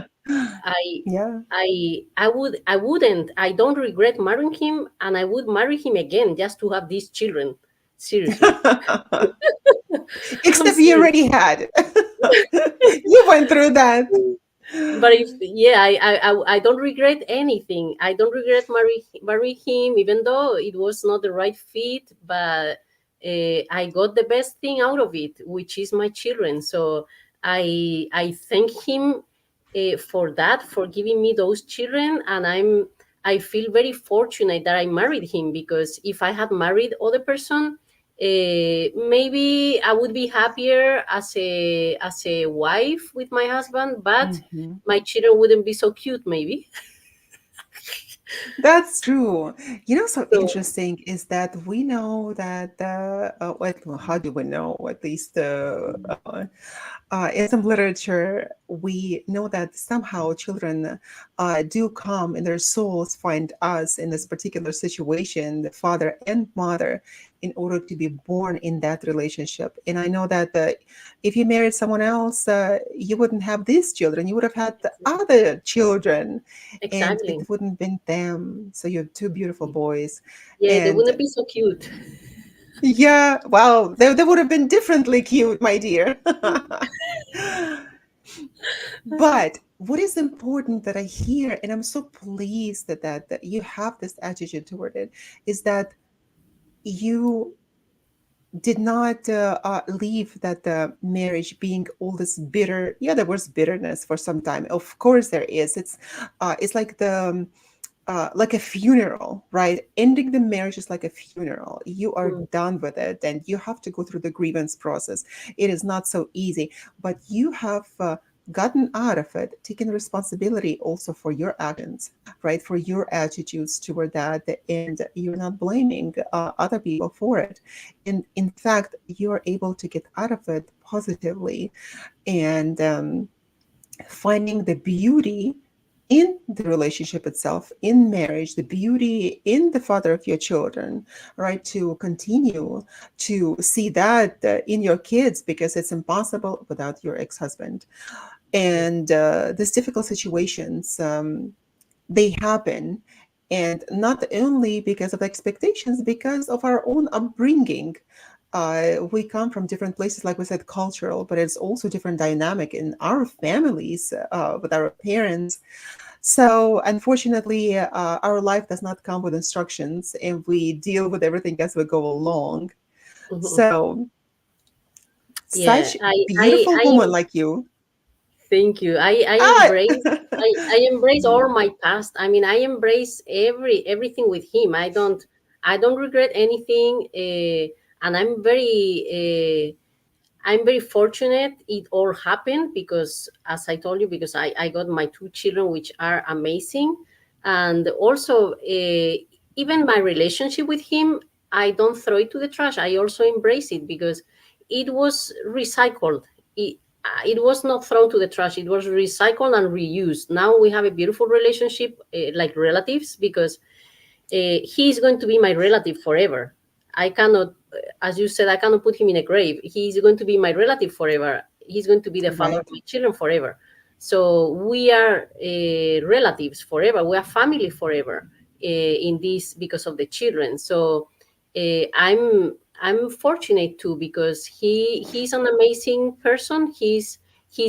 I
Yeah.
I wouldn't, I don't regret marrying him, and I would marry him again just to have these children. Seriously. I'm
Except you
serious.
already had. You went through that.
But if, yeah, I don't regret anything. I don't regret marry him, even though it was not the right fit. But I got the best thing out of it, which is my children. So I thank him for that, for giving me those children, and I feel very fortunate that I married him, because if I had married other person, maybe I would be happier as a wife with my husband, but
Mhm.
my children wouldn't be so cute, maybe.
That's true. So
So
interesting is that we know that, well, how do we know? At least in some literature, we know that somehow children do come in their souls, find us in this particular situation, the father and mother, in order to be born in that relationship. And I know that if you married someone else, you wouldn't have these children. You would have had the other children, and it
exactly.
wouldn't have been them. So you have two beautiful boys.
Yeah, they
And
wouldn't be so cute.
yeah, well, they would have been differently cute, my dear. But what is important that I hear, and I'm so pleased that you have this attitude toward it, is that you did not leave that marriage being all this bitter. Yeah, there was bitterness for some time. Of course, there is. It's like a funeral, right? Ending the marriage is like a funeral. You are
Mm.
done with it, and you have to go through the grievance process. It is not so easy, but you have gotten out of it, taken responsibility also for your actions, right? For your attitudes toward that, and you're not blaming other people for it. And in fact, you're able to get out of it positively, and finding the beauty in the relationship itself, in marriage, the beauty in the father of your children, right? To continue to see that in your kids, because it's impossible without your ex husband. And these difficult situations, they happen. And not only because of expectations, because of our own upbringing. We come from different places, like we said, cultural, but it's also different dynamic in our families with our parents. So, unfortunately, our life does not come with instructions, and we deal with everything as we go along.
Mhm.
So,
Yeah,
such beautiful woman like you.
thank you. I
Ah,
embrace I embrace all my past. I mean, I embrace everything with him. I don't regret anything, and I'm very fortunate it all happened because, as I told you, because I got my two children, which are amazing. And also, even my relationship with him, I don't throw it to the trash. I also embrace it because it was recycled. It was not thrown to the trash. It was recycled and reused. Now we have a beautiful relationship, like relatives, because he's going to be my relative forever. I cannot, as you said, I cannot put him in a grave. He's going to be my relative forever. He's going to be the father of
right.
my children forever. So we are relatives forever. We are family forever in this because of the children. So I'm fortunate too because he's an amazing person. He's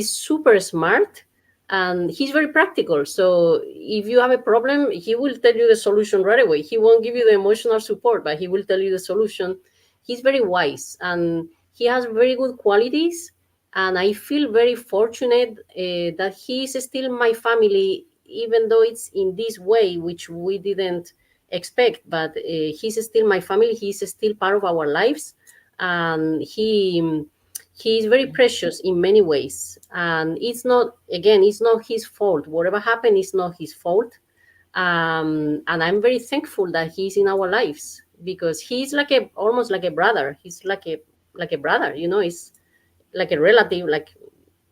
super smart and he's very practical. So if you have a problem, he will tell you the solution right away. He won't give you the emotional support, but he will tell you the solution. He's very wise and he has very good qualities. And I feel very fortunate that he's still my family, even though it's in this way, which we didn't expect. But he's still my family. He's still part of our lives, and he is very precious in many ways, and it's not, again, it's not his fault. Whatever happened is not his fault. And I'm very thankful that he's in our lives because he's like a almost like a brother. He's like a brother, you know. It's like a relative, like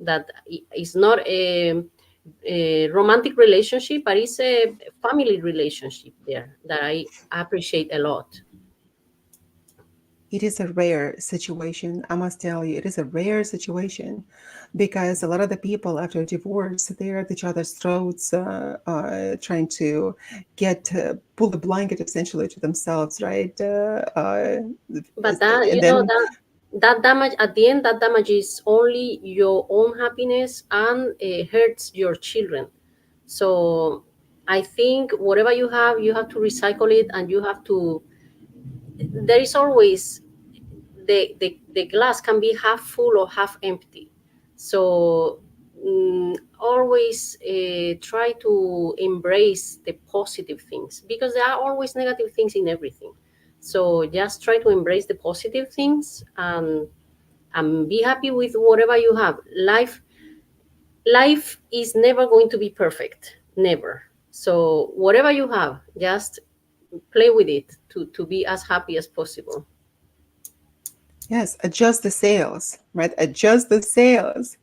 that. It's not a romantic relationship, but it's a family relationship there that I appreciate a lot.
It is a rare situation. I must tell you, it is a rare situation because a lot of the people after divorce, they're at each other's throats, trying to pull the blanket essentially to themselves, right?
But that,
And
you know,
then
that damage at the end, that damage is only your own happiness and hurts your children. So I think whatever you have to recycle it, and you have to. There is always the glass can be half full or half empty. So always try to embrace the positive things because there are always negative things in everything. So just try to embrace the positive things and be happy with whatever you have. Life is never going to be perfect, never. So whatever you have, just play with it to be as happy as possible.
yes, adjust the sails, right? Adjust the sails.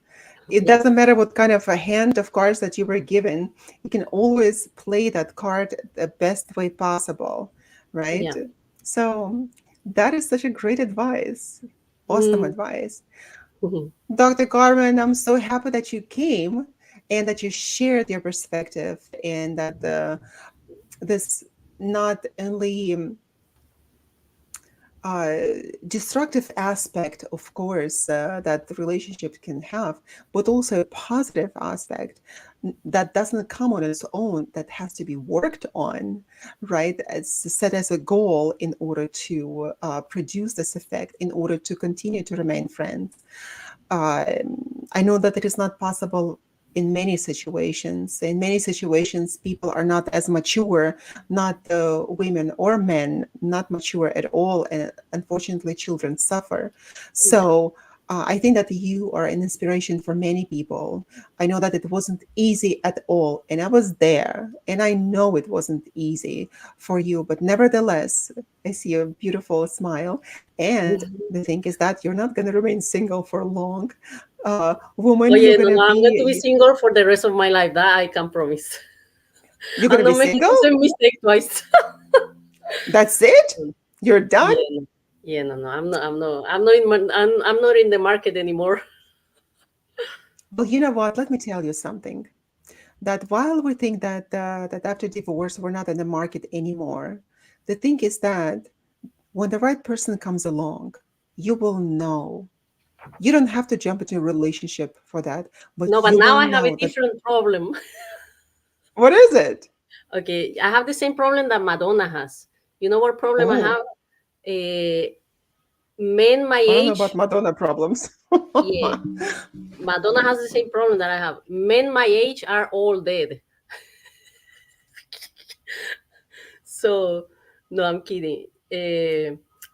It
Yeah,
doesn't matter what kind of a hand of cards that you were given, you can always play that card the best way possible, right?
yeah.
So that is such a great advice. Awesome
Mm.
advice. Dr. Carmen, I'm so happy that you came and that you shared your perspective, and that this not only uh, destructive aspect, of course, that the relationship can have, but also a positive aspect that doesn't come on its own, that has to be worked on, right? It's set as a goal in order to produce this effect, in order to continue to remain friends. uh, I know that it is not possible in many situations. In many situations, people are not as mature, not women or men, not mature at all. And unfortunately, children suffer.
Yeah.
So I think that you are an inspiration for many people. I know that it wasn't easy at all. And I was there. And I know it wasn't easy for you. But nevertheless, I see a beautiful smile. And the thing is that you're not going to remain single for long.
Oh
Woman,
yeah, no, no, I'm going to be
you,
single for the rest of my life. That I can promise.
you're
I'm
gonna be
not making
single.
the same mistake twice.
That's it. You're done.
Yeah, no. Yeah, no, no. I'm not in the market anymore.
Well, you know what? Let me tell you something. That while we think that after divorce we're not in the market anymore, the thing is that when the right person comes along, you will know. You don't have to jump into a relationship for that, but
No, but
you
now
will
I have a
know that.
different problem.
What is it?
Okay, I have the same problem that Madonna has. You know what problem I
Oh,
have? Men my
I don't know about
age,
Madonna problems.
yeah, Madonna has the same problem that I have. Men my age are all dead. So, no, I'm kidding.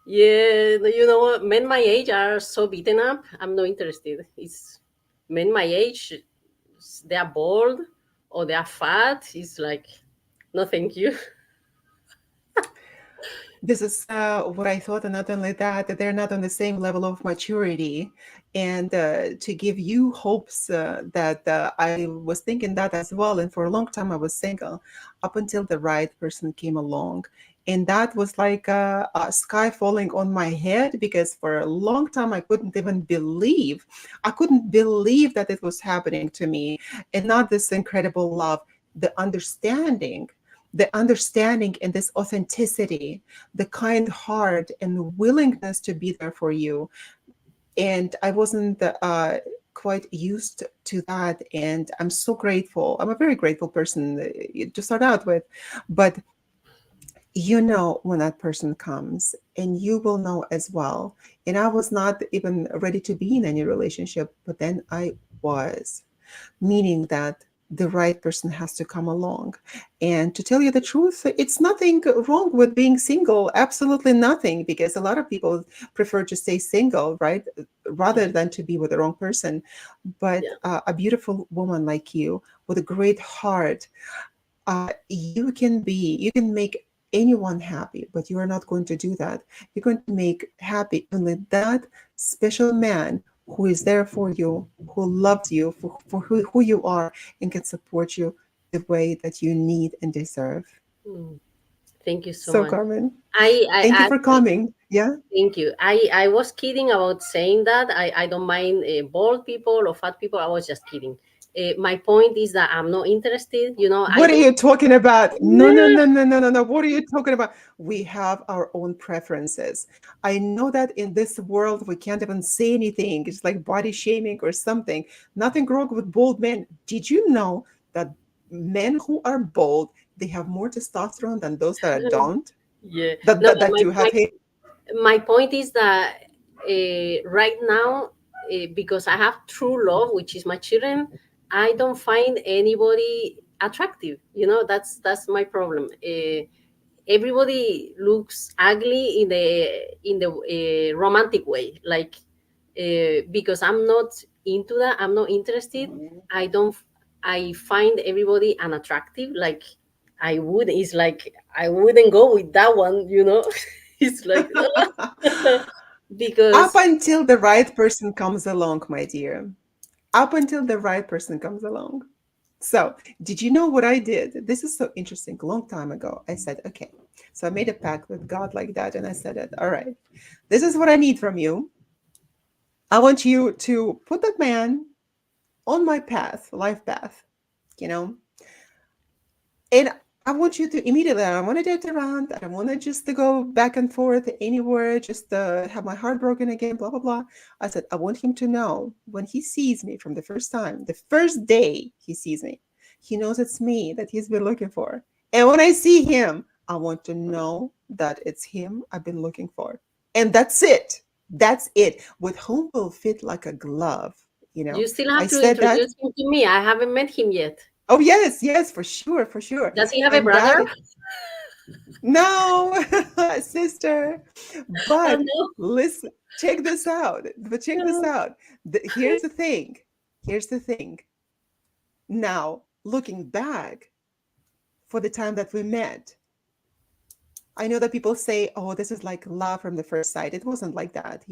Yeah, you know what? Men my age are so beaten up. I'm not interested. It's men my age. They are bald or they are fat. It's like, no, thank you.
This is what I thought, and not only that, that they're not on the same level of maturity. And to give you hopes that I was thinking that as well. And for a long time, I was single up until the right person came along. And that was like a sky falling on my head, because for a long time, I couldn't even believe. I couldn't believe that it was happening to me. And not this incredible love, the understanding. The understanding and this authenticity, the kind heart and willingness to be there for you. And I wasn't quite used to that. And I'm so grateful. I'm a very grateful person to start out with. But you know when that person comes, and you will know as well. And I was not even ready to be in any relationship, but then I was, meaning that the right person has to come along. And to tell you the truth, it's nothing wrong with being single, absolutely nothing, because a lot of people prefer to stay single, right, rather
Yeah,
than to be with the wrong person. But
yeah.
a beautiful woman like you with a great heart, you can make anyone happy, but you are not going to do that. You're going to make happy only that special man who is there for you, who loves you for who you are, and can support you the way that you need and deserve.
Mm, thank you so
So,
much.
Carmen, thank you
I
for coming. Yeah.
thank you. I was kidding about saying that. I don't mind bald people or fat people. I was just kidding. My point is that I'm not interested. You know, I
What are
don't.
you talking about? No, no,
Yeah,
no, no, no, no, no. What are you talking about? We have our own preferences. I know that in this world we can't even say anything. It's like body shaming or something. Nothing wrong with bold men. Did you know that men who are bold, they have more testosterone than those that don't?
yeah.
That
No,
that,
but
that you have hate.
my point is that right now, because I have true love, which is my children, I don't find anybody attractive. You know, that's my problem. Everybody looks ugly in the romantic way, like because I'm not into that. I'm not interested. I don't. I find everybody unattractive. Like I would. It's like I wouldn't go with that one. You know, it's like
Up
because
until the right person comes along, my dear. Up until the right person comes along. So, did you know what I did? This is so interesting. A long time ago, I said, okay. So I made a pact with God like that, and I said, it, all right, this is what I need from you. I want you to put that man on my path, life path, you know. And I want you to immediately, I don't want to date around. I don't want to just to go back and forth anywhere, just have my heart broken again, blah, blah, blah. I said, I want him to know when he sees me from the first time, the first day he sees me, he knows it's me that he's been looking for. And when I see him, I want to know that it's him I've been looking for. And that's it. That's it. With whom will fit like a glove.
You still
I
have to
said that.
introduce him to me. I haven't met him yet.
Oh, yes, yes, for sure, for sure.
Does he have a
And
brother?
that, no, sister.
Oh
But
no.
listen, check this out. But check this out. Here's the thing. Here's the thing. Now, looking back for the time that we met, I know that people say, oh, this is like love from the first sight. It wasn't like that.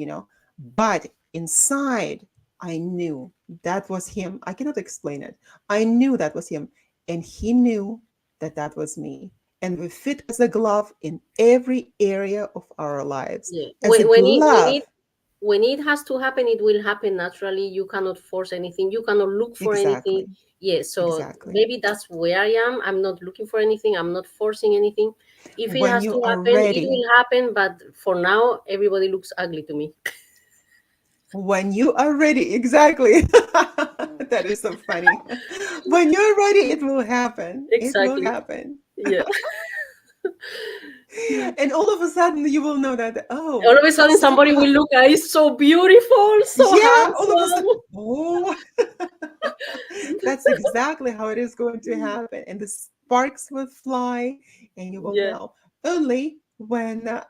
But inside, I knew that was him. I cannot explain it. I knew that was him. And he knew that that was me. And we fit as a glove in every area of our lives.
Yeah.
As a glove.
When it has to happen, it will happen naturally. You cannot force anything. You cannot look for anything.
Exactly.
Yeah. So
Exactly.
maybe that's where I am. I'm not looking for anything. I'm not forcing anything. If it
When
has
you
to
are
happen, it
ready,
will happen. But for now, everybody looks ugly to me.
when you are ready, exactly. That is so funny. When you're ready, it will happen. It will
Exactly.
happen.
Yeah.
And all of a sudden you will know that, oh,
All of a sudden, somebody will
somehow,
look, he's so beautiful, so
yeah, all of a
handsome.
sudden, oh, that's exactly how it is going to happen. And the sparks will fly and you will
Yeah.
know. Only when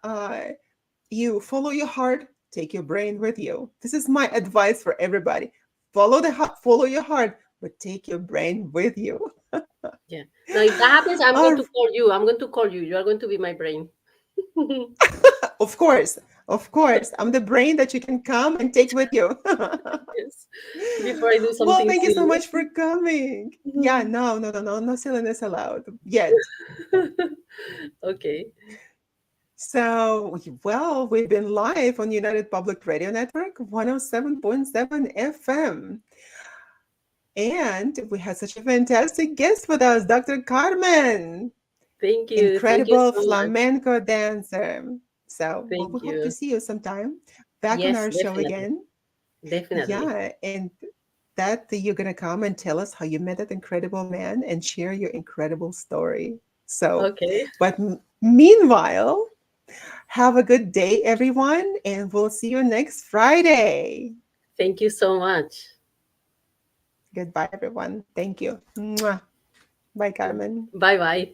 you follow your heart, take your brain with you. This is my advice for everybody. Follow the heart, follow your heart, but take your brain with you.
Yeah. Now, if that happens, I'm going
Uh,
to call you. I'm going to call you. You are going to be my brain.
of course, of course. I'm the brain that you can come and take with you.
Yes. Before I do
Well,
something
thank you so
silly.
much for coming. Yeah, no, no, no, no, no silliness allowed yet.
Okay.
So, well, we've been live on United Public Radio Network, 107.7 FM. And we had such a fantastic guest with us, Dr. Carmen,
Thank you. Thank you
incredible
so much.
flamenco dancer. So, well, we
Thank
hope to
you.
see you sometime back on
Yes,
our show
definitely.
again.
Definitely.
Yeah, and that you're going to come and tell us how you met that incredible man and share your incredible story. So,
Okay.
but meanwhile, have a good day, everyone, and we'll see you next Friday.
Thank you so much.
Goodbye, everyone. Thank you. Mwah. Bye, Carmen.
Bye bye.